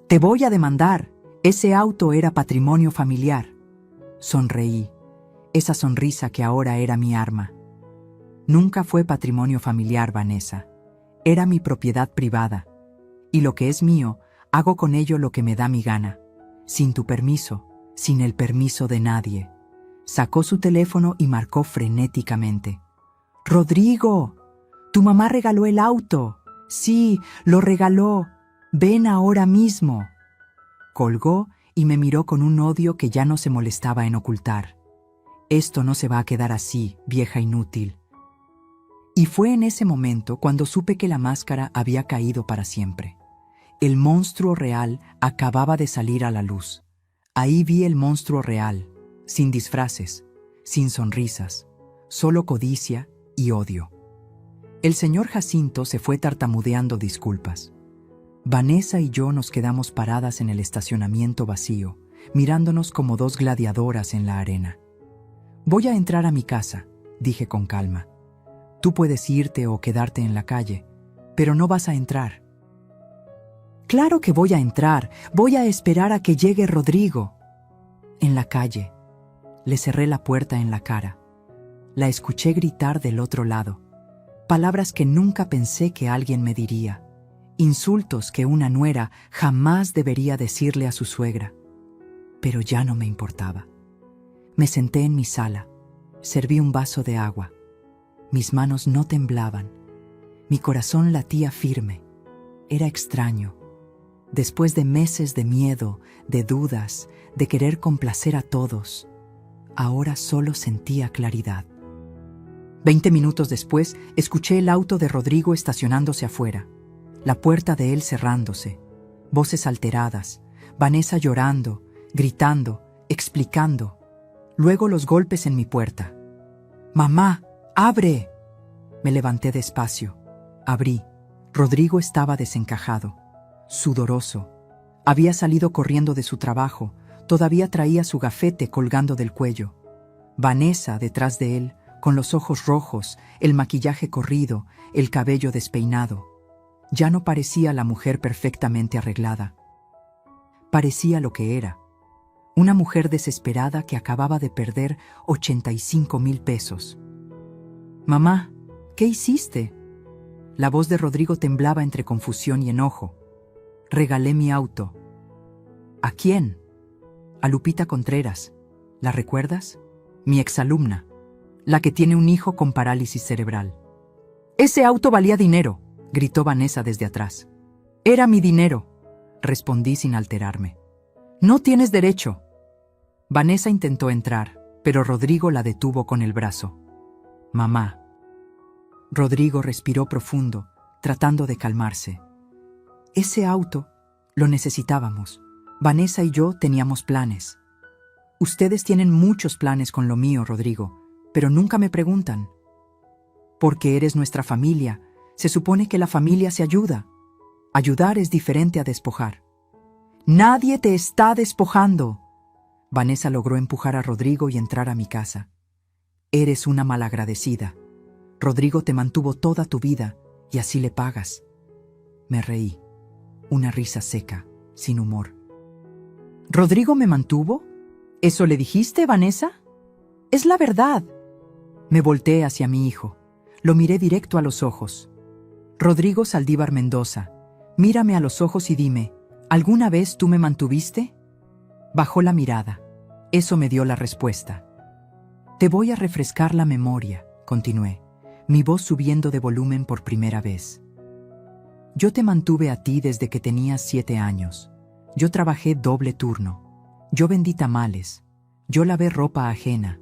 Te voy a demandar. Ese auto era patrimonio familiar. Sonreí, esa sonrisa que ahora era mi arma. Nunca fue patrimonio familiar, Vanessa. Era mi propiedad privada. Y lo que es mío, hago con ello lo que me da mi gana. Sin tu permiso, sin el permiso de nadie. Sacó su teléfono y marcó frenéticamente. ¡Rodrigo! ¡Tu mamá regaló el auto! ¡Sí, lo regaló! ¡Ven ahora mismo! Colgó y me miró con un odio que ya no se molestaba en ocultar. Esto no se va a quedar así, vieja inútil. Y fue en ese momento cuando supe que la máscara había caído para siempre. El monstruo real acababa de salir a la luz. Ahí vi el monstruo real, sin disfraces, sin sonrisas, solo codicia y odio. El señor Jacinto se fue tartamudeando disculpas. Vanessa y yo nos quedamos paradas en el estacionamiento vacío, mirándonos como 2 gladiadoras en la arena. Voy a entrar a mi casa, dije con calma. Tú puedes irte o quedarte en la calle, pero no vas a entrar. Claro que voy a entrar, voy a esperar a que llegue Rodrigo. En la calle. Le cerré la puerta en la cara. La escuché gritar del otro lado. Palabras que nunca pensé que alguien me diría. Insultos que una nuera jamás debería decirle a su suegra. Pero ya no me importaba. Me senté en mi sala. Serví un vaso de agua. Mis manos no temblaban. Mi corazón latía firme. Era extraño. Después de meses de miedo, de dudas, de querer complacer a todos, ahora solo sentía claridad. 20 minutos después, escuché el auto de Rodrigo estacionándose afuera, la puerta de él cerrándose, voces alteradas, Vanessa llorando, gritando, explicando. Luego los golpes en mi puerta. ¡Mamá, abre! Me levanté despacio. Abrí. Rodrigo estaba desencajado, sudoroso. Había salido corriendo de su trabajo, todavía traía su gafete colgando del cuello. Vanessa, detrás de él, con los ojos rojos, el maquillaje corrido, el cabello despeinado. Ya no parecía la mujer perfectamente arreglada. Parecía lo que era. Una mujer desesperada que acababa de perder 85,000 pesos. «Mamá, ¿qué hiciste?» La voz de Rodrigo temblaba entre confusión y enojo. «Regalé mi auto». «¿A quién?» «A Lupita Contreras. ¿La recuerdas? Mi exalumna, la que tiene un hijo con parálisis cerebral». «Ese auto valía dinero», gritó Vanessa desde atrás. «Era mi dinero», respondí sin alterarme. «No tienes derecho». Vanessa intentó entrar, pero Rodrigo la detuvo con el brazo. «Mamá». Rodrigo respiró profundo, tratando de calmarse. Ese auto lo necesitábamos. Vanessa y yo teníamos planes. Ustedes tienen muchos planes con lo mío, Rodrigo, pero nunca me preguntan. Porque eres nuestra familia, se supone que la familia se ayuda. Ayudar es diferente a despojar. ¡Nadie te está despojando! Vanessa logró empujar a Rodrigo y entrar a mi casa. Eres una malagradecida. Rodrigo te mantuvo toda tu vida y así le pagas. Me reí. una risa seca, sin humor. ¿Rodrigo me mantuvo? ¿Eso le dijiste, Vanessa? Es la verdad. Me volteé hacia mi hijo. Lo miré directo a los ojos. Rodrigo Saldívar Mendoza, mírame a los ojos y dime, ¿alguna vez tú me mantuviste? Bajó la mirada. Eso me dio la respuesta. Te voy a refrescar la memoria, continué, mi voz subiendo de volumen por primera vez. Yo te mantuve a ti desde que tenías 7 años. Yo trabajé doble turno. Yo vendí tamales. Yo lavé ropa ajena.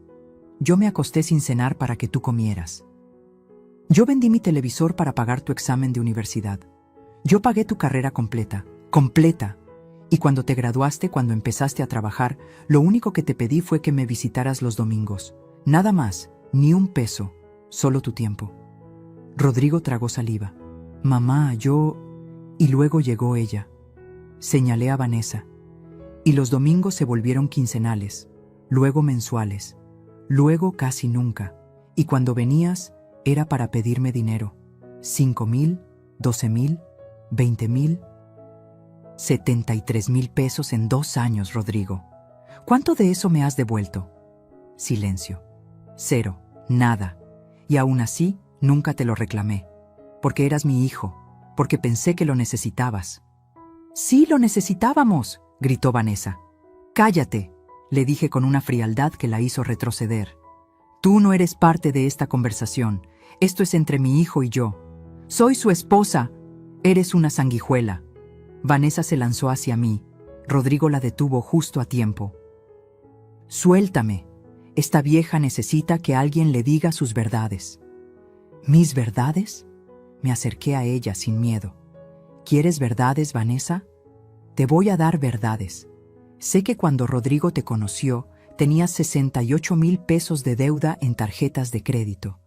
Yo me acosté sin cenar para que tú comieras. Yo vendí mi televisor para pagar tu examen de universidad. Yo pagué tu carrera completa. Y cuando te graduaste, cuando empezaste a trabajar, lo único que te pedí fue que me visitaras los domingos. Nada más, ni un peso, solo tu tiempo. Rodrigo tragó saliva. Mamá, yo... Y luego llegó ella. Señalé a Vanessa. Y los domingos se volvieron quincenales, luego mensuales, luego casi nunca. Y cuando venías, era para pedirme dinero. 5,000, 12,000, 20,000, 73,000 pesos en 2 años, Rodrigo. ¿Cuánto de eso me has devuelto? Silencio. 0, nada. Y aún así, nunca te lo reclamé. Porque eras mi hijo, porque pensé que lo necesitabas. Sí, lo necesitábamos, gritó Vanessa. Cállate, le dije con una frialdad que la hizo retroceder. Tú no eres parte de esta conversación. Esto es entre mi hijo y yo. Soy su esposa. Eres una sanguijuela. Vanessa se lanzó hacia mí. Rodrigo la detuvo justo a tiempo. Suéltame. Esta vieja necesita que alguien le diga sus verdades. ¿Mis verdades? Me acerqué a ella sin miedo. ¿Quieres verdades, Vanessa? Te voy a dar verdades. Sé que cuando Rodrigo te conoció, tenías 68,000 pesos de deuda en tarjetas de crédito.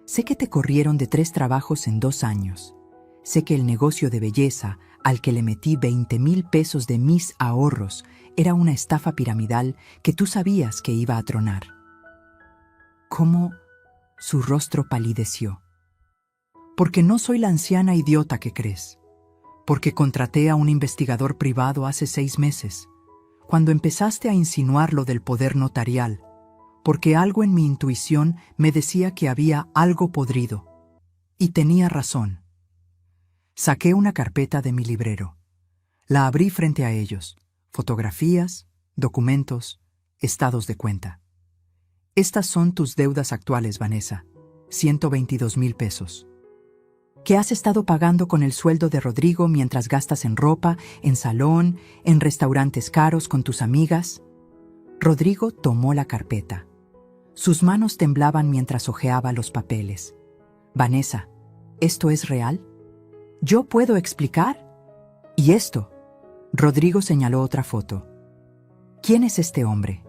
Sé que te corrieron de 3 trabajos en 2 años. Sé que el negocio de belleza, al que le metí 20,000 pesos de mis ahorros, era una estafa piramidal que tú sabías que iba a tronar. ¿Cómo? Su rostro palideció. Porque no soy la anciana idiota que crees. Porque contraté a un investigador privado hace 6 meses, cuando empezaste a insinuar lo del poder notarial, porque algo en mi intuición me decía que había algo podrido. Y tenía razón. Saqué una carpeta de mi librero. La abrí frente a ellos. Fotografías, documentos, estados de cuenta. Estas son tus deudas actuales, Vanessa. 122,000 pesos. ¿Qué has estado pagando con el sueldo de Rodrigo mientras gastas en ropa, en salón, en restaurantes caros con tus amigas? Rodrigo tomó la carpeta. Sus manos temblaban mientras hojeaba los papeles. Vanessa, ¿esto es real? ¿Yo puedo explicar? ¿Y esto? Rodrigo señaló otra foto. ¿Quién es este hombre?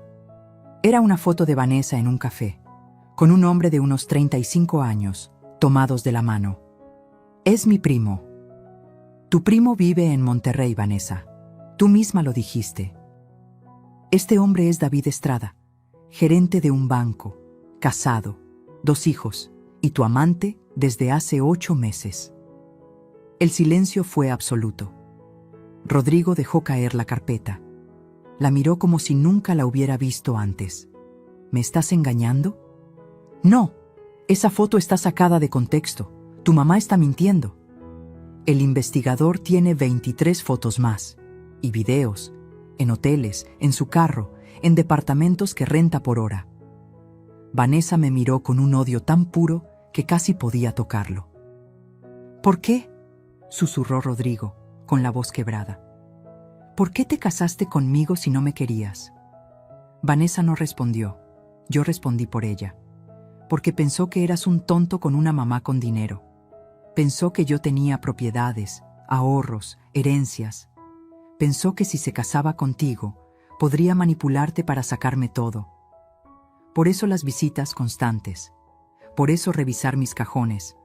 Era una foto de Vanessa en un café, con un hombre de unos 35 años, tomados de la mano. Es mi primo. Tu primo vive en Monterrey, Vanessa. Tú misma lo dijiste. Este hombre es David Estrada, gerente de un banco, casado, 2 hijos, y tu amante desde hace 8 meses. El silencio fue absoluto. Rodrigo dejó caer la carpeta. La miró como si nunca la hubiera visto antes. ¿Me estás engañando? No, esa foto está sacada de contexto. Tu mamá está mintiendo. El investigador tiene 23 fotos más, y videos, en hoteles, en su carro, en departamentos que renta por hora. Vanessa me miró con un odio tan puro que casi podía tocarlo. ¿Por qué?, susurró Rodrigo, con la voz quebrada. ¿Por qué te casaste conmigo si no me querías? Vanessa no respondió. Yo respondí por ella. Porque pensó que eras un tonto con una mamá con dinero. Pensó que yo tenía propiedades, ahorros, herencias. Pensó que si se casaba contigo, podría manipularte para sacarme todo. Por eso las visitas constantes. Por eso revisar mis cajones.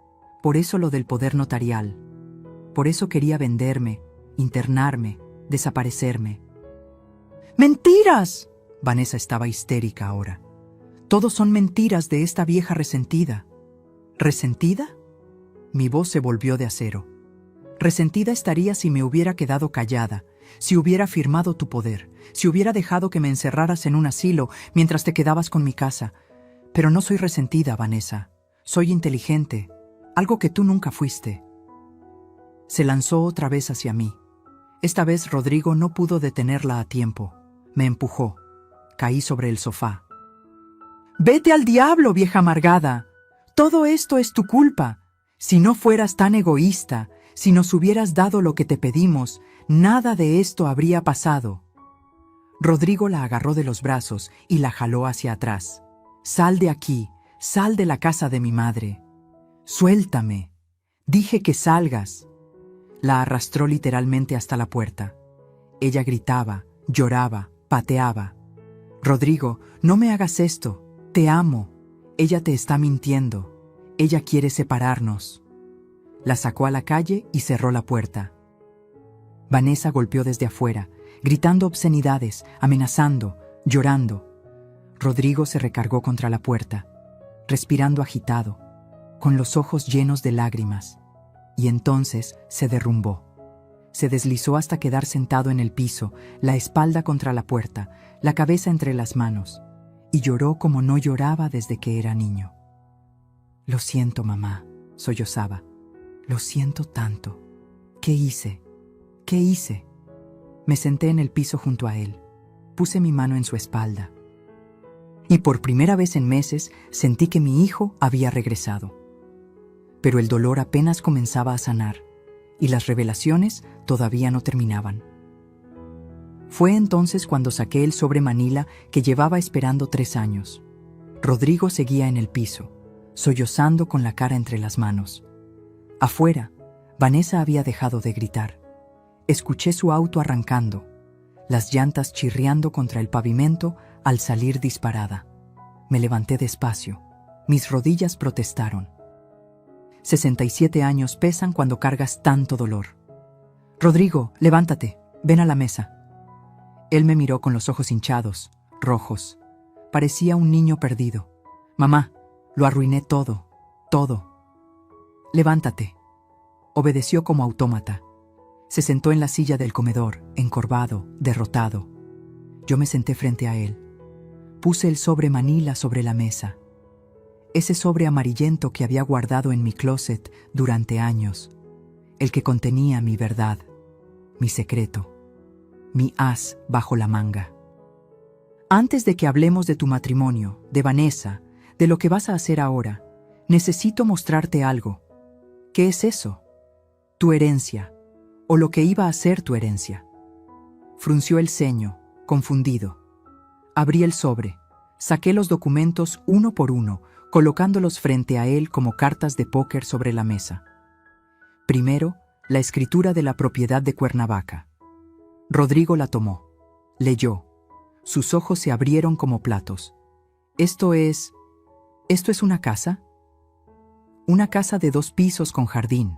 Por eso lo del poder notarial. Por eso quería venderme, internarme, desaparecerme. ¡Mentiras! Vanessa estaba histérica ahora. Todos son mentiras de esta vieja resentida. ¿Resentida? Mi voz se volvió de acero. Resentida estaría si me hubiera quedado callada, si hubiera firmado tu poder, si hubiera dejado que me encerraras en un asilo mientras te quedabas con mi casa. Pero no soy resentida, Vanessa. Soy inteligente, algo que tú nunca fuiste. Se lanzó otra vez hacia mí. Esta vez Rodrigo no pudo detenerla a tiempo. Me empujó. Caí sobre el sofá. «¡Vete al diablo, vieja amargada! Todo esto es tu culpa. Si no fueras tan egoísta, si nos hubieras dado lo que te pedimos, nada de esto habría pasado». Rodrigo la agarró de los brazos y la jaló hacia atrás. «Sal de aquí, sal de la casa de mi madre. Suéltame. Dije que salgas». La arrastró literalmente hasta la puerta. Ella gritaba, lloraba, pateaba. «Rodrigo, no me hagas esto. Te amo. Ella te está mintiendo. Ella quiere separarnos». La sacó a la calle y cerró la puerta. Vanessa golpeó desde afuera, gritando obscenidades, amenazando, llorando. Rodrigo se recargó contra la puerta, respirando agitado, con los ojos llenos de lágrimas, y entonces se derrumbó. Se deslizó hasta quedar sentado en el piso, la espalda contra la puerta, la cabeza entre las manos, y lloró como no lloraba desde que era niño. «Lo siento, mamá», sollozaba. «Lo siento tanto. ¿Qué hice? ¿Qué hice?» Me senté en el piso junto a él. Puse mi mano en su espalda. Y por primera vez en meses sentí que mi hijo había regresado. Pero el dolor apenas comenzaba a sanar, y las revelaciones todavía no terminaban. Fue entonces cuando saqué el sobre Manila que llevaba esperando 3 años. Rodrigo seguía en el piso, sollozando con la cara entre las manos. Afuera, Vanessa había dejado de gritar. Escuché su auto arrancando, las llantas chirriando contra el pavimento al salir disparada. Me levanté despacio. Mis rodillas protestaron. 67 años pesan cuando cargas tanto dolor. «Rodrigo, levántate, ven a la mesa». Él me miró con los ojos hinchados, rojos. Parecía un niño perdido. «Mamá, lo arruiné todo, todo». «Levántate». Obedeció como autómata. Se sentó en la silla del comedor, encorvado, derrotado. Yo me senté frente a él. Puse el sobre Manila sobre la mesa. Ese sobre amarillento que había guardado en mi closet durante años. El que contenía mi verdad, mi secreto, mi as bajo la manga. «Antes de que hablemos de tu matrimonio, de Vanessa, de lo que vas a hacer ahora, necesito mostrarte algo». «¿Qué es eso?» «Tu herencia, o lo que iba a ser tu herencia». Frunció el ceño, confundido. Abrí el sobre, saqué los documentos uno por uno, colocándolos frente a él como cartas de póker sobre la mesa. Primero, la escritura de la propiedad de Cuernavaca. Rodrigo la tomó, leyó. Sus ojos se abrieron como platos. ¿Esto es una casa?» «Una casa de 2 pisos con jardín.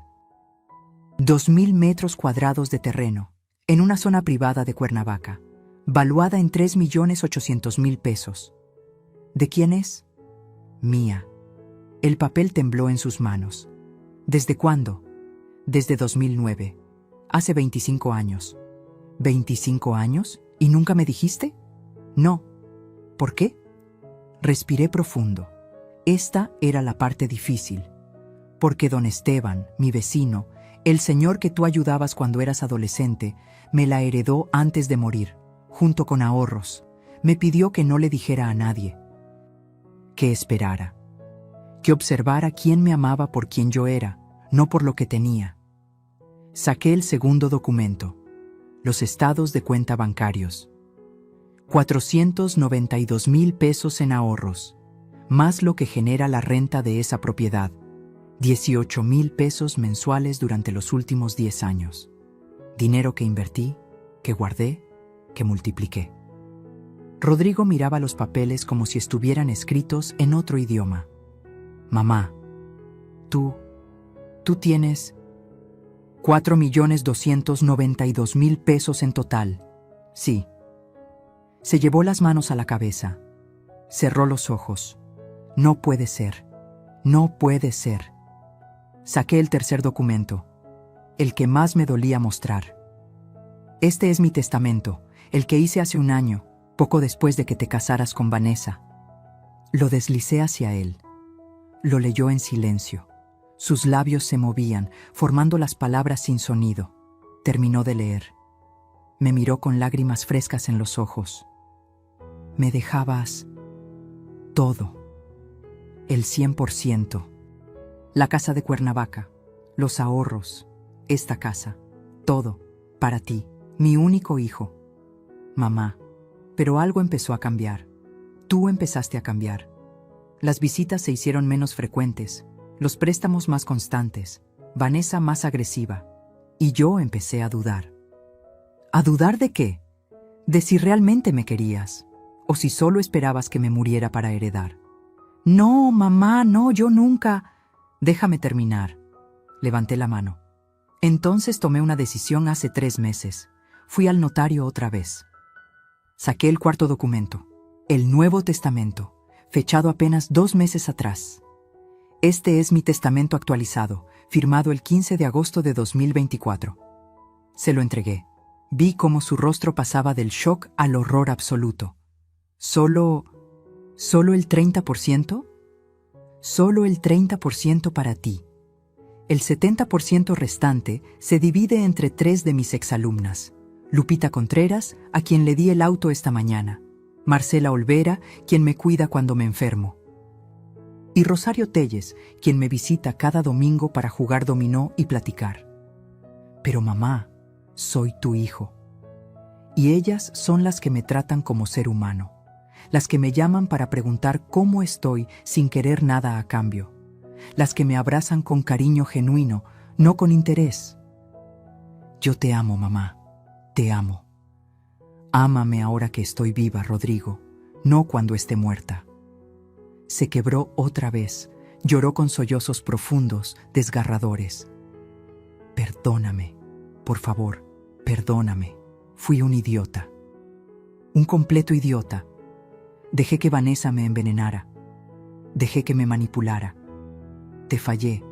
2.000 metros cuadrados de terreno, en una zona privada de Cuernavaca, valuada en 3.800.000 pesos. ¿De quién es?» «Mía». El papel tembló en sus manos. «¿Desde cuándo?» «Desde 2009. Hace 25 años». «¿25 años? ¿Y nunca me dijiste?» «No». «¿Por qué?» Respiré profundo. Esta era la parte difícil. Porque don Esteban, mi vecino, el señor que tú ayudabas cuando eras adolescente, me la heredó antes de morir, junto con ahorros. Me pidió que no le dijera a nadie. Que esperara. Que observara quién me amaba por quien yo era, no por lo que tenía. Saqué el segundo documento. Los estados de cuenta bancarios. 492.000 pesos en ahorros, más lo que genera la renta de esa propiedad. 18.000 pesos mensuales durante los últimos 10 años. Dinero que invertí, que guardé, que multipliqué. Rodrigo miraba los papeles como si estuvieran escritos en otro idioma. «Mamá, tú tienes 4.292.000 pesos en total». «Sí». Se llevó las manos a la cabeza. Cerró los ojos. «No puede ser. No puede ser». Saqué el tercer documento. el que más me dolía mostrar. Este es mi testamento, el que hice hace un año, poco después de que te casaras con Vanessa. Lo deslicé hacia él. Lo leyó en silencio. Sus labios se movían, formando las palabras sin sonido. Terminó de leer. Me miró con lágrimas frescas en los ojos. Me dejabas todo, el 100%. La casa de Cuernavaca, los ahorros, esta casa, todo, para ti, mi único hijo. Mamá, pero algo empezó a cambiar. Tú empezaste a cambiar. Las visitas se hicieron menos frecuentes, los préstamos más constantes, Vanessa más agresiva, y yo empecé a dudar. ¿A dudar de qué? De si realmente me querías, o si solo esperabas que me muriera para heredar. No, mamá, no, yo nunca. Déjame terminar. Levanté la mano. Entonces tomé una decisión hace 3 meses. Fui al notario otra vez. Saqué el cuarto documento, el Nuevo Testamento, fechado apenas 2 meses atrás. Este es mi testamento actualizado, firmado el 15 de agosto de 2024. Se lo entregué. Vi cómo su rostro pasaba del shock al horror absoluto. ¿Solo el 30%? Solo el 30% para ti. El 70% restante se divide entre 3 de mis exalumnas. Lupita Contreras, a quien le di el auto esta mañana. Marcela Olvera, quien me cuida cuando me enfermo. Y Rosario Telles, quien me visita cada domingo para jugar dominó y platicar. Pero mamá, soy tu hijo. Y ellas son las que me tratan como ser humano, las que me llaman para preguntar cómo estoy sin querer nada a cambio, las que me abrazan con cariño genuino, no con interés. Yo te amo, mamá, te amo. Ámame ahora que estoy viva, Rodrigo, no cuando esté muerta. Se quebró otra vez, lloró con sollozos profundos, desgarradores. Perdóname, por favor, perdóname. Fui un idiota. Un completo idiota. Dejé que Vanessa me envenenara. Dejé que me manipulara. Te fallé.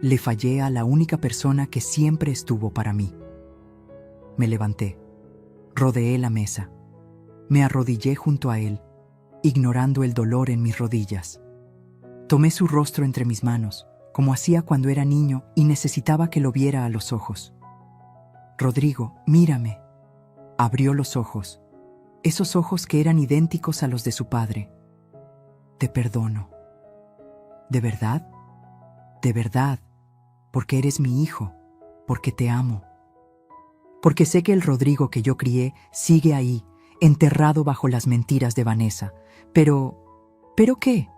Le fallé a la única persona que siempre estuvo para mí. Me levanté. Rodeé la mesa. Me arrodillé junto a él, ignorando el dolor en mis rodillas. Tomé su rostro entre mis manos, como hacía cuando era niño y necesitaba que lo viera a los ojos. Rodrigo, mírame. Abrió los ojos, esos ojos que eran idénticos a los de su padre. Te perdono. ¿De verdad? De verdad, porque eres mi hijo, porque te amo. Porque sé que el Rodrigo que yo crié sigue ahí, enterrado bajo las mentiras de Vanessa. ¿Pero qué?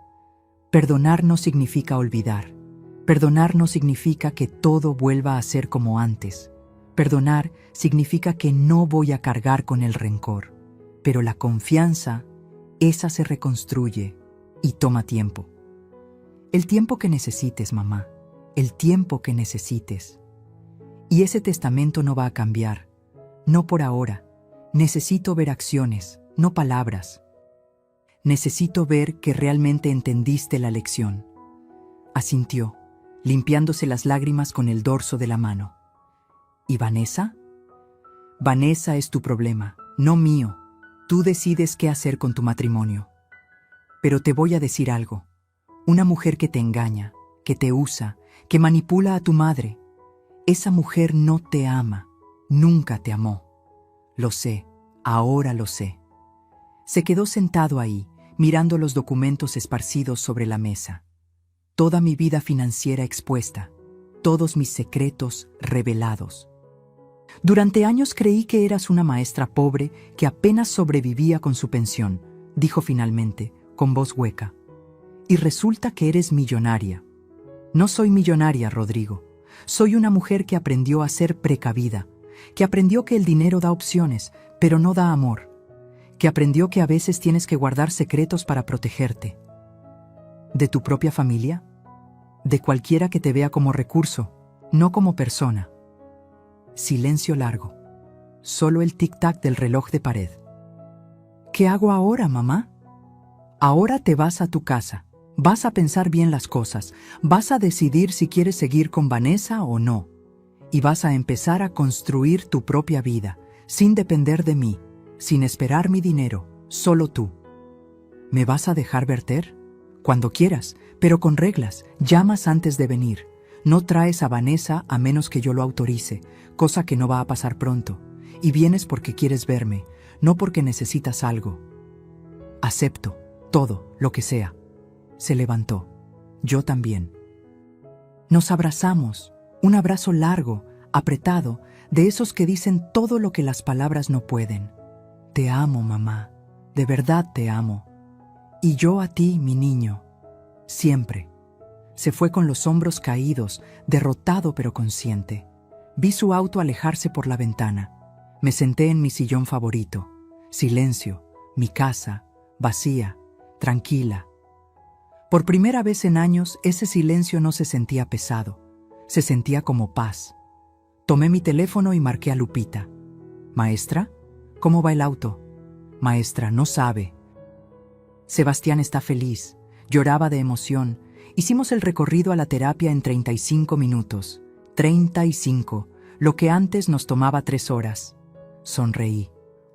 Perdonar no significa olvidar. Perdonar no significa que todo vuelva a ser como antes. Perdonar significa que no voy a cargar con el rencor, pero la confianza, esa se reconstruye y toma tiempo. El tiempo que necesites, mamá, el tiempo que necesites. Y ese testamento no va a cambiar, no por ahora. Necesito ver acciones, no palabras. Necesito ver que realmente entendiste la lección. Asintió, limpiándose las lágrimas con el dorso de la mano. ¿Y Vanessa? Vanessa es tu problema, no mío. Tú decides qué hacer con tu matrimonio. Pero te voy a decir algo. Una mujer que te engaña, que te usa, que manipula a tu madre, esa mujer no te ama, nunca te amó. Lo sé, ahora lo sé. Se quedó sentado ahí, mirando los documentos esparcidos sobre la mesa. Toda mi vida financiera expuesta, todos mis secretos revelados. Durante años creí que eras una maestra pobre que apenas sobrevivía con su pensión, dijo finalmente, con voz hueca. Y resulta que eres millonaria. No soy millonaria, Rodrigo. Soy una mujer que aprendió a ser precavida, que aprendió que el dinero da opciones, pero no da amor, que aprendió que a veces tienes que guardar secretos para protegerte. ¿De tu propia familia? De cualquiera que te vea como recurso, no como persona. Silencio largo. Solo el tic-tac del reloj de pared. ¿Qué hago ahora, mamá? Ahora te vas a tu casa. Vas a pensar bien las cosas. Vas a decidir si quieres seguir con Vanessa o no. y vas a empezar a construir tu propia vida, sin depender de mí, sin esperar mi dinero, solo tú. ¿Me vas a dejar verter? Cuando quieras, pero con reglas. Llamas antes de venir. No traes a Vanessa a menos que yo lo autorice, cosa que no va a pasar pronto. Y vienes porque quieres verme, no porque necesitas algo. Acepto, todo, lo que sea. Se levantó. Yo también. Nos abrazamos, un abrazo largo, apretado, de esos que dicen todo lo que las palabras no pueden. Te amo, mamá, de verdad te amo. Y yo a ti, mi niño, siempre. Se fue con los hombros caídos, derrotado pero consciente. Vi su auto alejarse por la ventana. Me senté en mi sillón favorito. Silencio, mi casa, vacía, tranquila. Por primera vez en años, ese silencio no se sentía pesado. Se sentía como paz. Tomé mi teléfono y marqué a Lupita. «Maestra, ¿cómo va el auto?» «Maestra, no sabe». Sebastián está feliz. Lloraba de emoción. Hicimos el recorrido a la terapia en 35 minutos. 35, lo que antes nos tomaba 3 horas. Sonreí.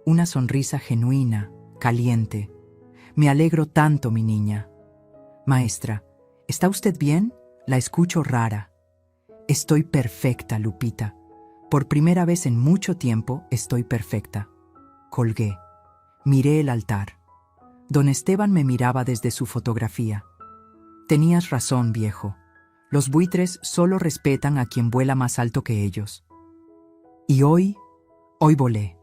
Una sonrisa genuina, caliente. Me alegro tanto, mi niña. «Maestra, ¿está usted bien?» La escucho rara. «Estoy perfecta, Lupita. Por primera vez en mucho tiempo estoy perfecta». Colgué. Miré el altar. Don Esteban me miraba desde su fotografía. «Tenías razón, viejo. Los buitres solo respetan a quien vuela más alto que ellos». Y hoy volé.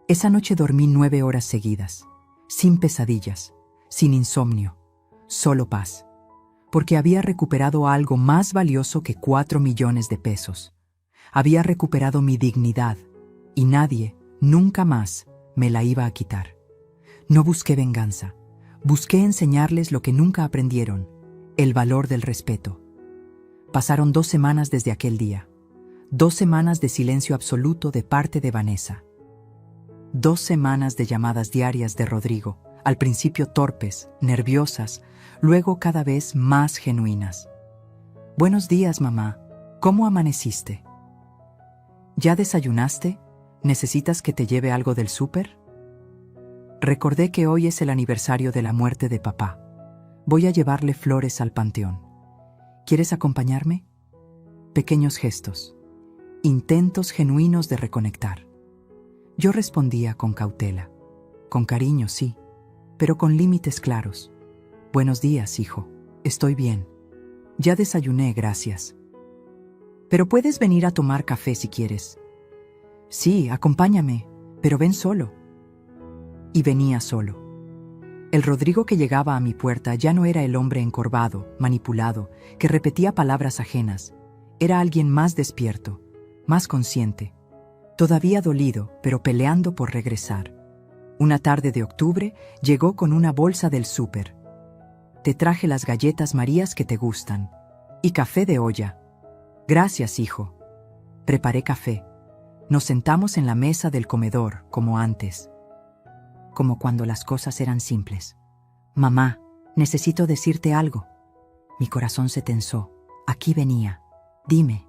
Esa noche dormí 9 horas seguidas, sin pesadillas, sin insomnio, solo paz, porque había recuperado algo más valioso que 4 millones de pesos. Había recuperado mi dignidad, y nadie, nunca más, me la iba a quitar. No busqué venganza, busqué enseñarles lo que nunca aprendieron, el valor del respeto. Pasaron 2 semanas desde aquel día, 2 semanas de silencio absoluto de parte de Vanessa. 2 semanas de llamadas diarias de Rodrigo, al principio torpes, nerviosas, luego cada vez más genuinas. «Buenos días, mamá. ¿Cómo amaneciste? ¿Ya desayunaste? ¿Necesitas que te lleve algo del súper?» Recordé que hoy es el aniversario de la muerte de papá. Voy a llevarle flores al panteón. ¿Quieres acompañarme? Pequeños gestos. Intentos genuinos de reconectar. Yo respondía con cautela. Con cariño, sí, pero con límites claros. «Buenos días, hijo. Estoy bien. Ya desayuné, gracias. Pero puedes venir a tomar café si quieres». «Sí, acompáñame, pero ven solo». Y venía solo. El Rodrigo que llegaba a mi puerta ya no era el hombre encorvado, manipulado, que repetía palabras ajenas. Era alguien más despierto, más consciente, todavía dolido, pero peleando por regresar. Una tarde de octubre llegó con una bolsa del súper. «Te traje las galletas Marías que te gustan. Y café de olla». «Gracias, hijo». Preparé café. Nos sentamos en la mesa del comedor, como antes. Como cuando las cosas eran simples. «Mamá, necesito decirte algo». Mi corazón se tensó. Aquí venía. «Dime».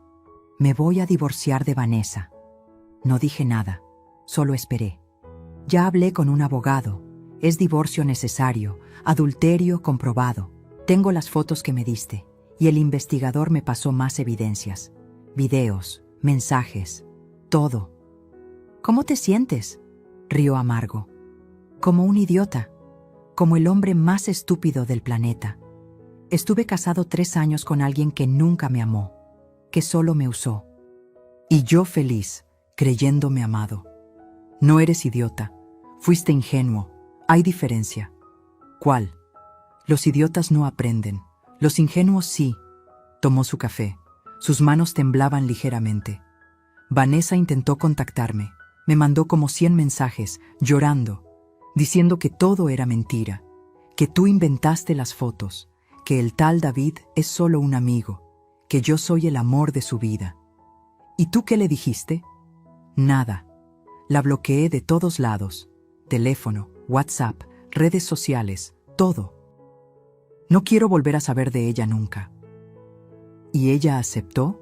«Me voy a divorciar de Vanessa». No dije nada, solo esperé. «Ya hablé con un abogado. Es divorcio necesario, adulterio comprobado. Tengo las fotos que me diste, y el investigador me pasó más evidencias. Videos, mensajes, todo». «¿Cómo te sientes?», rió amargo. «Como un idiota, como el hombre más estúpido del planeta. Estuve casado 3 años con alguien que nunca me amó, que solo me usó. Y yo feliz, creyéndome amado. No eres idiota, fuiste ingenuo. Hay diferencia». «¿Cuál?». «Los idiotas no aprenden, los ingenuos sí». Tomó su café. Sus manos temblaban ligeramente. «Vanessa intentó contactarme. Me mandó como 100 mensajes, llorando, diciendo que todo era mentira, que tú inventaste las fotos, que el tal David es solo un amigo, que yo soy el amor de su vida». «¿Y tú qué le dijiste?». «Nada. La bloqueé de todos lados. Teléfono, WhatsApp, redes sociales, todo. No quiero volver a saber de ella nunca». «¿Y ella aceptó?».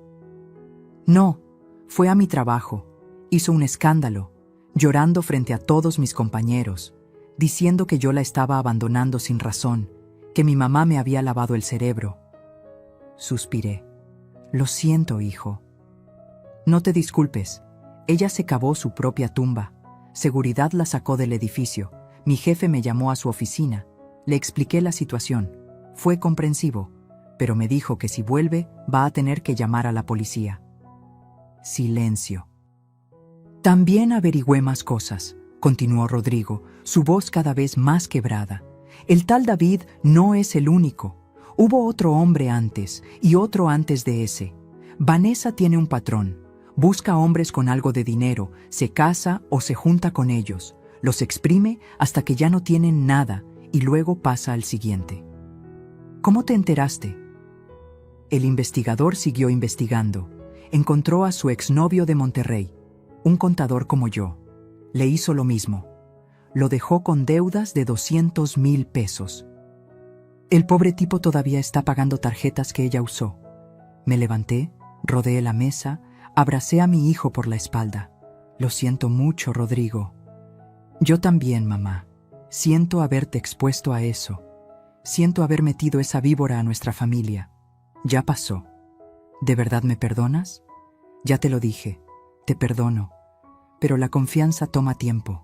No, fue a mi trabajo, hizo un escándalo, llorando frente a todos mis compañeros, diciendo que yo la estaba abandonando sin razón, que mi mamá me había lavado el cerebro. Suspiré. Lo siento, hijo. No te disculpes. Ella se cavó su propia tumba. Seguridad la sacó del edificio. Mi jefe me llamó a su oficina. Le expliqué la situación. Fue comprensivo, pero me dijo que si vuelve va a tener que llamar a la policía. Silencio. También averigüé más cosas, continuó Rodrigo, su voz cada vez más quebrada. El tal David no es el único. Hubo otro hombre antes y otro antes de ese. Vanessa tiene un patrón. Busca hombres con algo de dinero, se casa o se junta con ellos, los exprime hasta que ya no tienen nada y luego pasa al siguiente. ¿Cómo te enteraste? El investigador siguió investigando. Encontró a su exnovio de Monterrey, un contador como yo. Le hizo lo mismo. Lo dejó con deudas de 200,000 pesos. El pobre tipo todavía está pagando tarjetas que ella usó. Me levanté, rodeé la mesa, abracé a mi hijo por la espalda. Lo siento mucho, Rodrigo. Yo también, mamá. Siento haberte expuesto a eso. Siento haber metido esa víbora a nuestra familia. Ya pasó. ¿De verdad me perdonas? Ya te lo dije. Te perdono. Pero la confianza toma tiempo.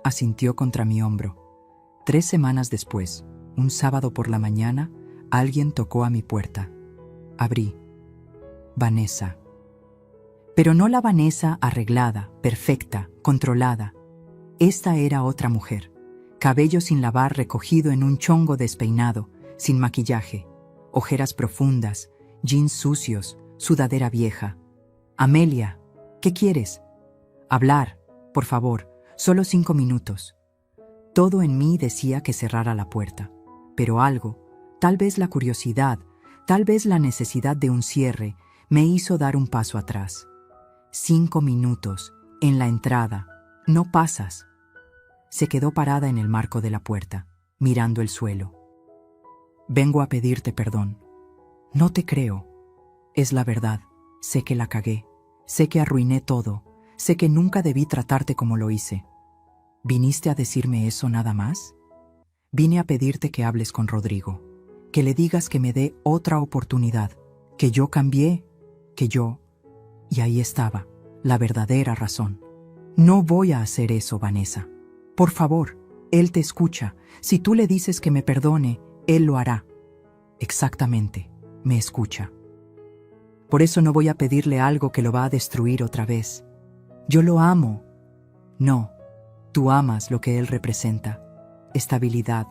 Asintió contra mi hombro. 3 semanas después, un sábado por la mañana, alguien tocó a mi puerta. Abrí. Vanessa. Pero no la Vanessa arreglada, perfecta, controlada. Esta era otra mujer. Cabello sin lavar recogido en un chongo despeinado, sin maquillaje, ojeras profundas, jeans sucios, sudadera vieja. Amelia, ¿qué quieres? Hablar, por favor, solo 5 minutos. Todo en mí decía que cerrara la puerta, pero algo, tal vez la curiosidad, tal vez la necesidad de un cierre, me hizo dar un paso atrás. 5 minutos, en la entrada, no pasas. Se quedó parada en el marco de la puerta, mirando el suelo. Vengo a pedirte perdón. No te creo. Es la verdad. Sé que la cagué. Sé que arruiné todo. Sé que nunca debí tratarte como lo hice. ¿Viniste a decirme eso nada más? Vine a pedirte que hables con Rodrigo, que le digas que me dé otra oportunidad, que yo cambié, que yo... Y ahí estaba, la verdadera razón. No voy a hacer eso, Vanessa. Por favor, él te escucha. Si tú le dices que me perdone, él lo hará. Exactamente, me escucha. Por eso no voy a pedirle algo que lo va a destruir otra vez. Yo lo amo. No, tú amas lo que él representa. Estabilidad,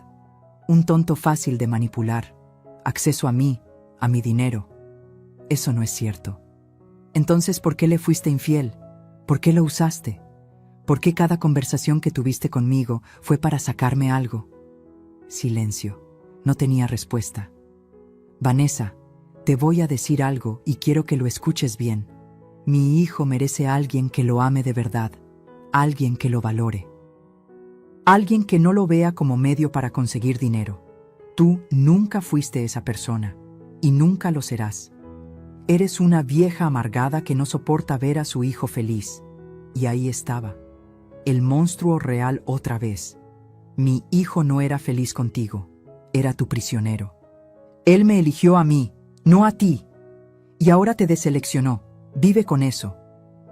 un tonto fácil de manipular, acceso a mí, a mi dinero. Eso no es cierto. Entonces, ¿por qué le fuiste infiel? ¿Por qué lo usaste? ¿Por qué cada conversación que tuviste conmigo fue para sacarme algo? Silencio. No tenía respuesta. Vanessa, te voy a decir algo y quiero que lo escuches bien. Mi hijo merece a alguien que lo ame de verdad, alguien que lo valore. Alguien que no lo vea como medio para conseguir dinero. Tú nunca fuiste esa persona y nunca lo serás. Eres una vieja amargada que no soporta ver a su hijo feliz. Y ahí estaba, el monstruo real otra vez. Mi hijo no era feliz contigo, era tu prisionero. Él me eligió a mí, no a ti. Y ahora te deseleccionó. Vive con eso.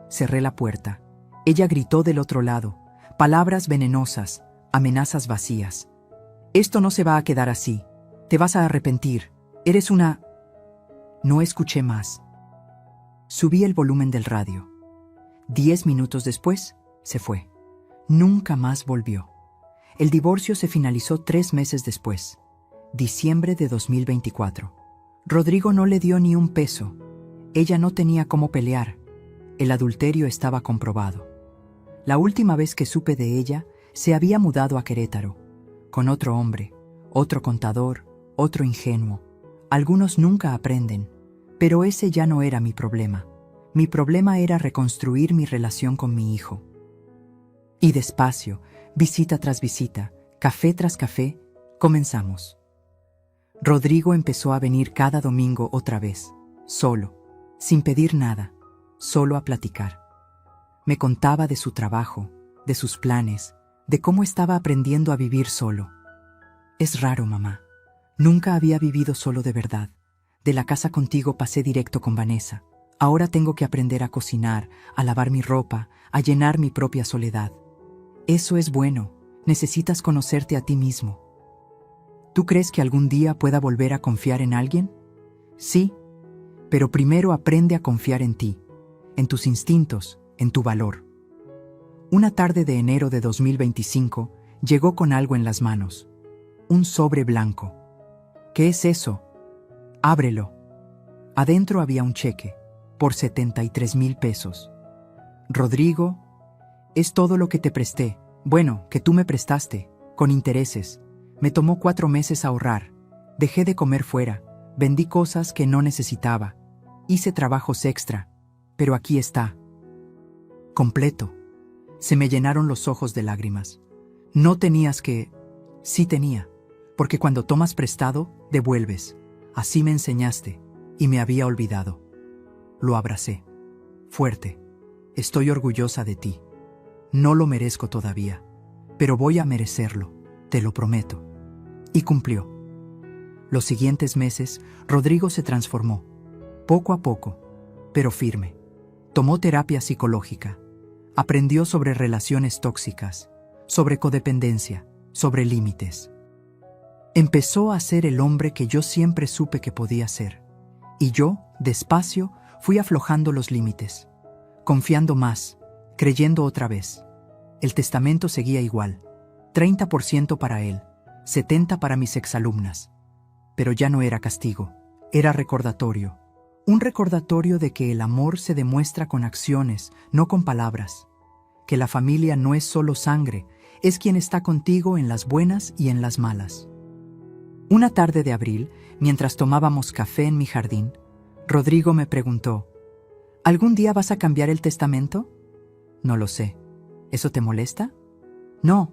Cerré la puerta. Ella gritó del otro lado. Palabras venenosas, amenazas vacías. Esto no se va a quedar así. Te vas a arrepentir. Eres una... No escuché más. Subí el volumen del radio. 10 minutos después, se fue. Nunca más volvió. El divorcio se finalizó 3 meses después. Diciembre de 2024. Rodrigo no le dio ni un peso. Ella no tenía cómo pelear. El adulterio estaba comprobado. La última vez que supe de ella, se había mudado a Querétaro, con otro hombre, otro contador, otro ingenuo. Algunos nunca aprenden, pero ese ya no era mi problema. Mi problema era reconstruir mi relación con mi hijo. Y despacio, visita tras visita, café tras café, comenzamos. Rodrigo empezó a venir cada domingo otra vez, solo, sin pedir nada. solo a platicar. Me contaba de su trabajo, de sus planes, de cómo estaba aprendiendo a vivir solo. Es raro, mamá. Nunca había vivido solo de verdad. De la casa contigo pasé directo con Vanessa. Ahora tengo que aprender a cocinar, a lavar mi ropa, a llenar mi propia soledad. Eso es bueno. Necesitas conocerte a ti mismo. ¿Tú crees que algún día pueda volver a confiar en alguien? Sí, pero primero aprende a confiar en ti, en tus instintos, en tu valor. Una tarde de enero de 2025 llegó con algo en las manos. Un sobre blanco. ¿Qué es eso? Ábrelo. Adentro había un cheque, por 73,000 pesos. Rodrigo, es todo lo que te presté. Bueno, que tú me prestaste, con intereses. Me tomó 4 meses ahorrar. Dejé de comer fuera. Vendí cosas que no necesitaba. Hice trabajos extra. Pero aquí está. Completo. Se me llenaron los ojos de lágrimas. No tenías que... Sí tenía. Porque cuando tomas prestado, devuelves. Así me enseñaste. Y me había olvidado. Lo abracé. Fuerte. Estoy orgullosa de ti. No lo merezco todavía. Pero voy a merecerlo. Te lo prometo. Y cumplió. Los siguientes meses, Rodrigo se transformó. Poco a poco, pero firme. Tomó terapia psicológica. Aprendió sobre relaciones tóxicas, sobre codependencia, sobre límites. Empezó a ser el hombre que yo siempre supe que podía ser. Y yo, despacio, fui aflojando los límites, confiando más, creyendo otra vez. El testamento seguía igual, 30% para él, 70% para mis exalumnas. Pero ya no era castigo, era recordatorio. Un recordatorio de que el amor se demuestra con acciones, no con palabras. Que la familia no es solo sangre, es quien está contigo en las buenas y en las malas. Una tarde de abril, mientras tomábamos café en mi jardín, Rodrigo me preguntó, ¿algún día vas a cambiar el testamento? No lo sé. ¿Eso te molesta? No.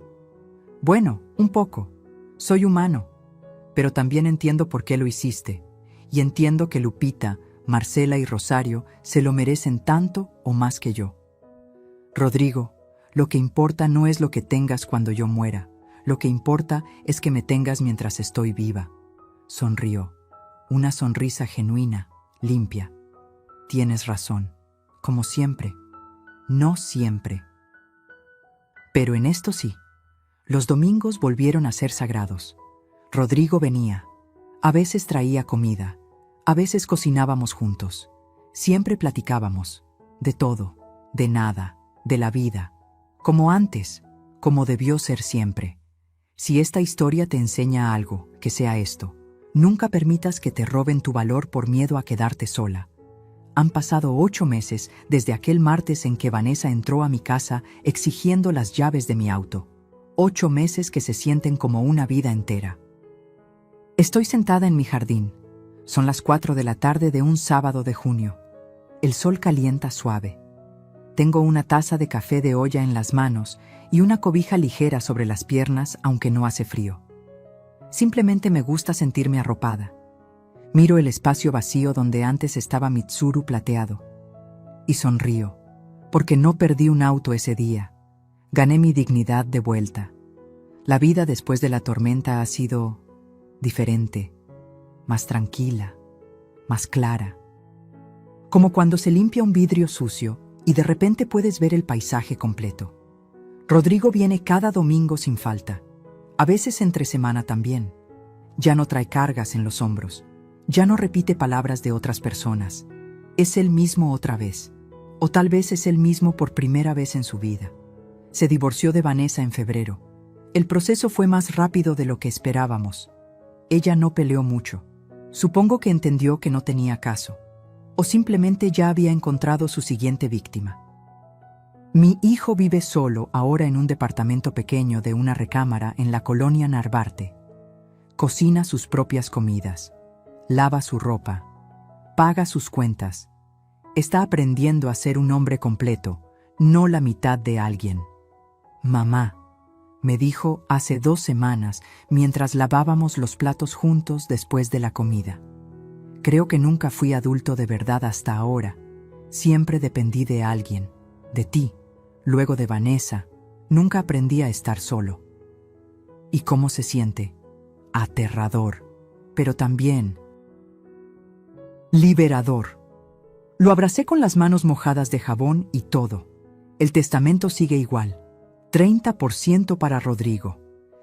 Bueno, un poco. Soy humano. Pero también entiendo por qué lo hiciste. Y entiendo que Lupita, Marcela y Rosario se lo merecen tanto o más que yo. Rodrigo, lo que importa no es lo que tengas cuando yo muera. Lo que importa es que me tengas mientras estoy viva. Sonrió. Una sonrisa genuina, limpia. Tienes razón. Como siempre. No siempre. Pero en esto sí. Los domingos volvieron a ser sagrados. Rodrigo venía. A veces traía comida. A veces cocinábamos juntos. Siempre platicábamos. De todo. De nada. De la vida. Como antes. Como debió ser siempre. Si esta historia te enseña algo, que sea esto. Nunca permitas que te roben tu valor por miedo a quedarte sola. Han pasado 8 meses desde aquel martes en que Vanessa entró a mi casa exigiendo las llaves de mi auto. 8 meses que se sienten como una vida entera. Estoy sentada en mi jardín. Son las 4 de la tarde de un sábado de junio. El sol calienta suave. Tengo una taza de café de olla en las manos y una cobija ligera sobre las piernas, aunque no hace frío. Simplemente me gusta sentirme arropada. Miro el espacio vacío donde antes estaba Mitsuru plateado. Y sonrío, porque no perdí un auto ese día. Gané mi dignidad de vuelta. La vida después de la tormenta ha sido diferente, más tranquila, más clara. Como cuando se limpia un vidrio sucio y de repente puedes ver el paisaje completo. Rodrigo viene cada domingo sin falta, a veces entre semana también. Ya no trae cargas en los hombros, ya no repite palabras de otras personas. Es él mismo otra vez, o tal vez es él mismo por primera vez en su vida. Se divorció de Vanessa en febrero. El proceso fue más rápido de lo que esperábamos. Ella no peleó mucho. Supongo que entendió que no tenía caso. O simplemente ya había encontrado su siguiente víctima. Mi hijo vive solo ahora en un departamento pequeño de una recámara en la colonia Narvarte. Cocina sus propias comidas. Lava su ropa. Paga sus cuentas. Está aprendiendo a ser un hombre completo, no la mitad de alguien. Mamá, me dijo hace 2 semanas mientras lavábamos los platos juntos después de la comida. Creo que nunca fui adulto de verdad hasta ahora. Siempre dependí de alguien, de ti, luego de Vanessa. Nunca aprendí a estar solo. ¿Y cómo se siente? Aterrador, pero también liberador. Lo abracé con las manos mojadas de jabón y todo. El testamento sigue igual. 30% para Rodrigo.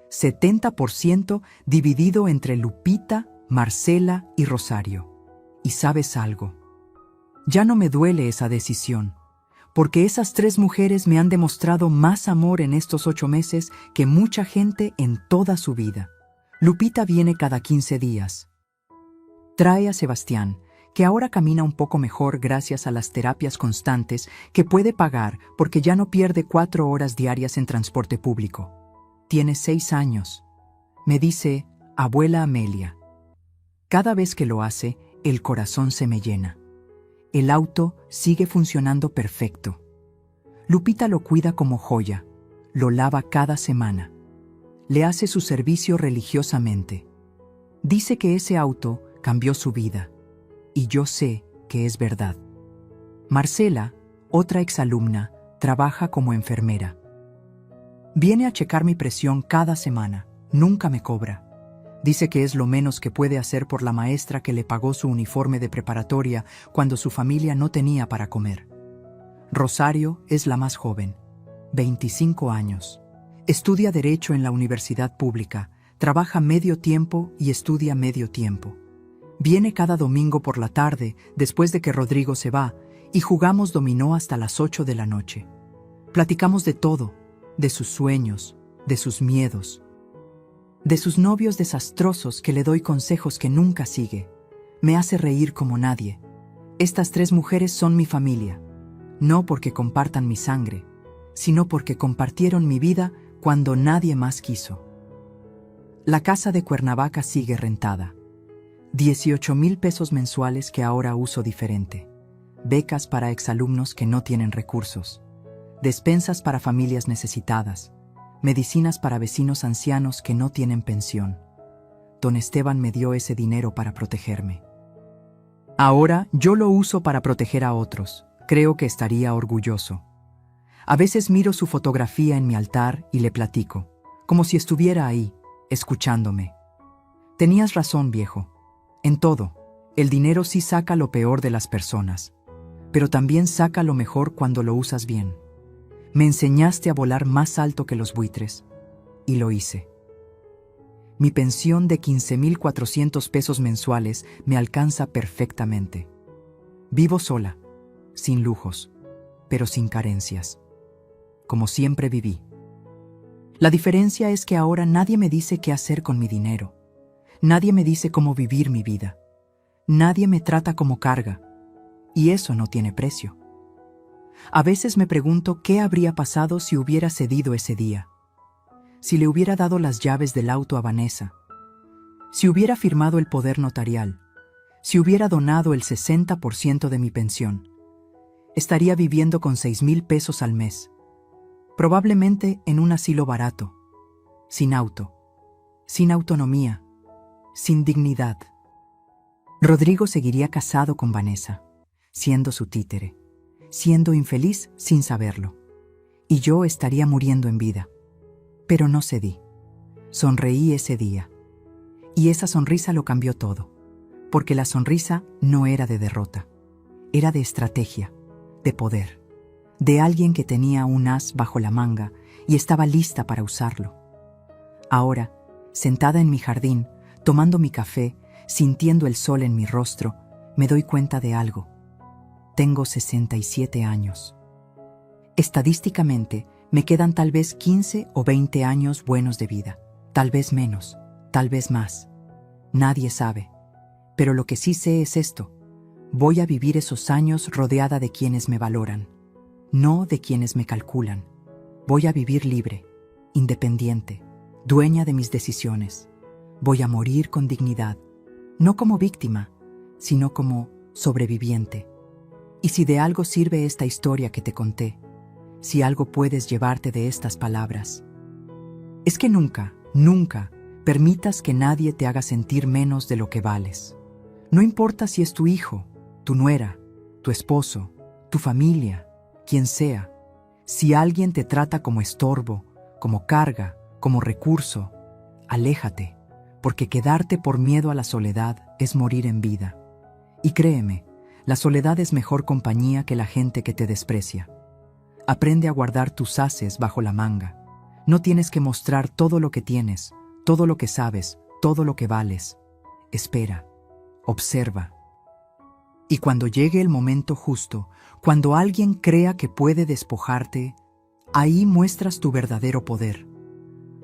70% dividido entre Lupita, Marcela y Rosario. ¿Y sabes algo? Ya no me duele esa decisión, porque esas 3 mujeres me han demostrado más amor en estos 8 meses que mucha gente en toda su vida. Lupita viene cada 15 días. Trae a Sebastián, que ahora camina un poco mejor gracias a las terapias constantes que puede pagar porque ya no pierde 4 horas diarias en transporte público. Tiene 6 años. Me dice, abuela Amelia. Cada vez que lo hace, el corazón se me llena. El auto sigue funcionando perfecto. Lupita lo cuida como joya, lo lava cada semana. Le hace su servicio religiosamente. Dice que ese auto cambió su vida. Y yo sé que es verdad. Marcela, otra exalumna, trabaja como enfermera. Viene a checar mi presión cada semana, nunca me cobra. Dice que es lo menos que puede hacer por la maestra que le pagó su uniforme de preparatoria cuando su familia no tenía para comer. Rosario es la más joven, 25 años. Estudia Derecho en la universidad pública, trabaja medio tiempo y estudia medio tiempo. Viene cada domingo por la tarde, después de que Rodrigo se va, y jugamos dominó hasta las 8 de la noche. Platicamos de todo, de sus sueños, de sus miedos, de sus novios desastrosos que le doy consejos que nunca sigue. Me hace reír como nadie. Estas 3 mujeres son mi familia, no porque compartan mi sangre, sino porque compartieron mi vida cuando nadie más quiso. La casa de Cuernavaca sigue rentada. 18,000 pesos mensuales que ahora uso diferente. Becas para exalumnos que no tienen recursos. Despensas para familias necesitadas. Medicinas para vecinos ancianos que no tienen pensión. Don Esteban me dio ese dinero para protegerme. Ahora yo lo uso para proteger a otros. Creo que estaría orgulloso. A veces miro su fotografía en mi altar y le platico, como si estuviera ahí, escuchándome. Tenías razón, viejo. En todo, el dinero sí saca lo peor de las personas, pero también saca lo mejor cuando lo usas bien. Me enseñaste a volar más alto que los buitres, y lo hice. Mi pensión de 15,400 pesos mensuales me alcanza perfectamente. Vivo sola, sin lujos, pero sin carencias. Como siempre viví. La diferencia es que ahora nadie me dice qué hacer con mi dinero. Nadie me dice cómo vivir mi vida. Nadie me trata como carga. Y eso no tiene precio. A veces me pregunto qué habría pasado si hubiera cedido ese día. Si le hubiera dado las llaves del auto a Vanessa. Si hubiera firmado el poder notarial. Si hubiera donado el 60% de mi pensión. Estaría viviendo con 6,000 pesos al mes. Probablemente en un asilo barato. Sin auto. Sin autonomía. Sin dignidad. Rodrigo seguiría casado con Vanessa, siendo su títere, siendo infeliz sin saberlo. Y yo estaría muriendo en vida. Pero no cedí. Sonreí ese día. Y esa sonrisa lo cambió todo, porque la sonrisa no era de derrota, era de estrategia, de poder, de alguien que tenía un as bajo la manga y estaba lista para usarlo. Ahora, sentada en mi jardín, tomando mi café, sintiendo el sol en mi rostro, me doy cuenta de algo. Tengo 67 años. Estadísticamente, me quedan tal vez 15 o 20 años buenos de vida. Tal vez menos, tal vez más. Nadie sabe. Pero lo que sí sé es esto. Voy a vivir esos años rodeada de quienes me valoran, no de quienes me calculan. Voy a vivir libre, independiente, dueña de mis decisiones. Voy a morir con dignidad, no como víctima, sino como sobreviviente. Y si de algo sirve esta historia que te conté, si algo puedes llevarte de estas palabras, es que nunca, nunca permitas que nadie te haga sentir menos de lo que vales. No importa si es tu hijo, tu nuera, tu esposo, tu familia, quien sea. Si alguien te trata como estorbo, como carga, como recurso, aléjate, porque quedarte por miedo a la soledad es morir en vida. Y créeme, la soledad es mejor compañía que la gente que te desprecia. Aprende a guardar tus ases bajo la manga. No tienes que mostrar todo lo que tienes, todo lo que sabes, todo lo que vales. Espera, observa. Y cuando llegue el momento justo, cuando alguien crea que puede despojarte, ahí muestras tu verdadero poder.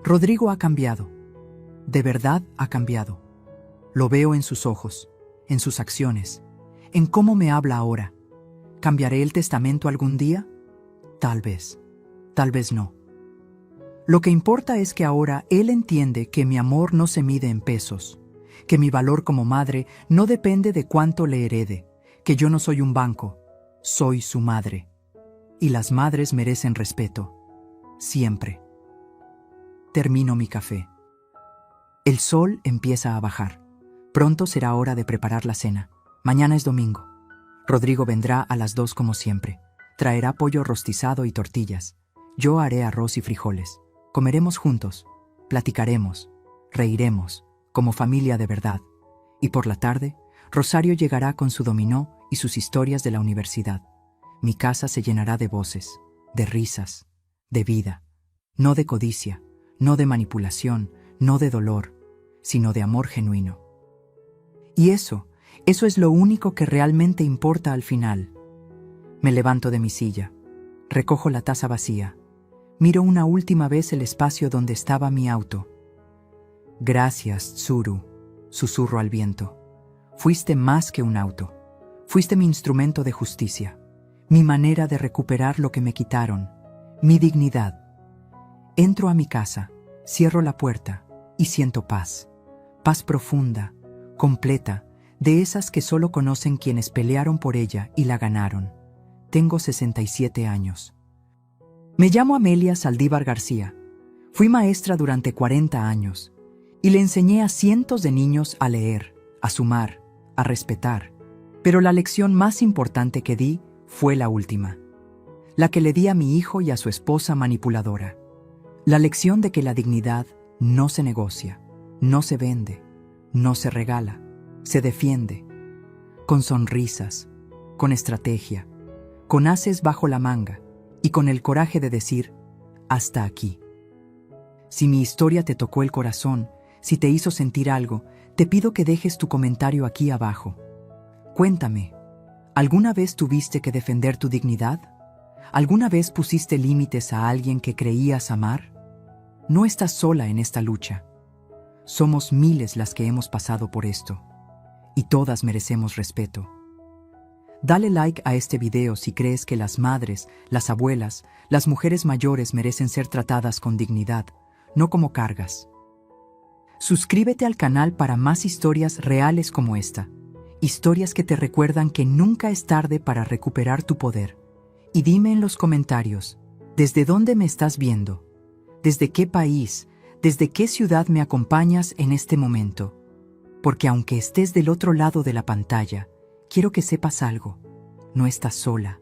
Rodrigo ha cambiado. De verdad ha cambiado. Lo veo en sus ojos, en sus acciones, en cómo me habla ahora. ¿Cambiaré el testamento algún día? Tal vez no. Lo que importa es que ahora él entiende que mi amor no se mide en pesos, que mi valor como madre no depende de cuánto le herede, que yo no soy un banco, soy su madre. Y las madres merecen respeto, siempre. Termino mi café. El sol empieza a bajar. Pronto será hora de preparar la cena. Mañana es domingo. Rodrigo vendrá a las 2 como siempre. Traerá pollo rostizado y tortillas. Yo haré arroz y frijoles. Comeremos juntos, platicaremos, reiremos, como familia de verdad. Y por la tarde, Rosario llegará con su dominó y sus historias de la universidad. Mi casa se llenará de voces, de risas, de vida. No de codicia, no de manipulación, no de dolor, sino de amor genuino. Y eso es lo único que realmente importa al final. Me levanto de mi silla, recojo la taza vacía, miro una última vez el espacio donde estaba mi auto. Gracias, Tsuru, susurro al viento. Fuiste más que un auto. Fuiste mi instrumento de justicia, mi manera de recuperar lo que me quitaron, mi dignidad. Entro a mi casa, cierro la puerta y siento paz. Paz profunda, completa, de esas que solo conocen quienes pelearon por ella y la ganaron. Tengo 67 años. Me llamo Amelia Saldívar García. Fui maestra durante 40 años y le enseñé a cientos de niños a leer, a sumar, a respetar. Pero la lección más importante que di fue la última, la que le di a mi hijo y a su esposa manipuladora. La lección de que la dignidad no se negocia, no se vende, no se regala, se defiende, con sonrisas, con estrategia, con ases bajo la manga y con el coraje de decir, hasta aquí. Si mi historia te tocó el corazón, si te hizo sentir algo, te pido que dejes tu comentario aquí abajo. Cuéntame, ¿alguna vez tuviste que defender tu dignidad? ¿Alguna vez pusiste límites a alguien que creías amar? No estás sola en esta lucha. Somos miles las que hemos pasado por esto, y todas merecemos respeto. Dale like a este video si crees que las madres, las abuelas, las mujeres mayores merecen ser tratadas con dignidad, no como cargas. Suscríbete al canal para más historias reales como esta, historias que te recuerdan que nunca es tarde para recuperar tu poder. Y dime en los comentarios, ¿desde dónde me estás viendo? ¿Desde qué país? ¿Desde qué ciudad me acompañas en este momento? Porque aunque estés del otro lado de la pantalla, quiero que sepas algo. No estás sola.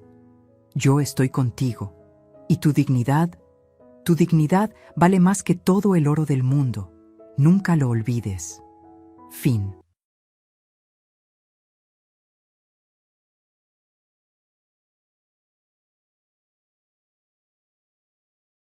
Yo estoy contigo. Y tu dignidad vale más que todo el oro del mundo. Nunca lo olvides. Fin.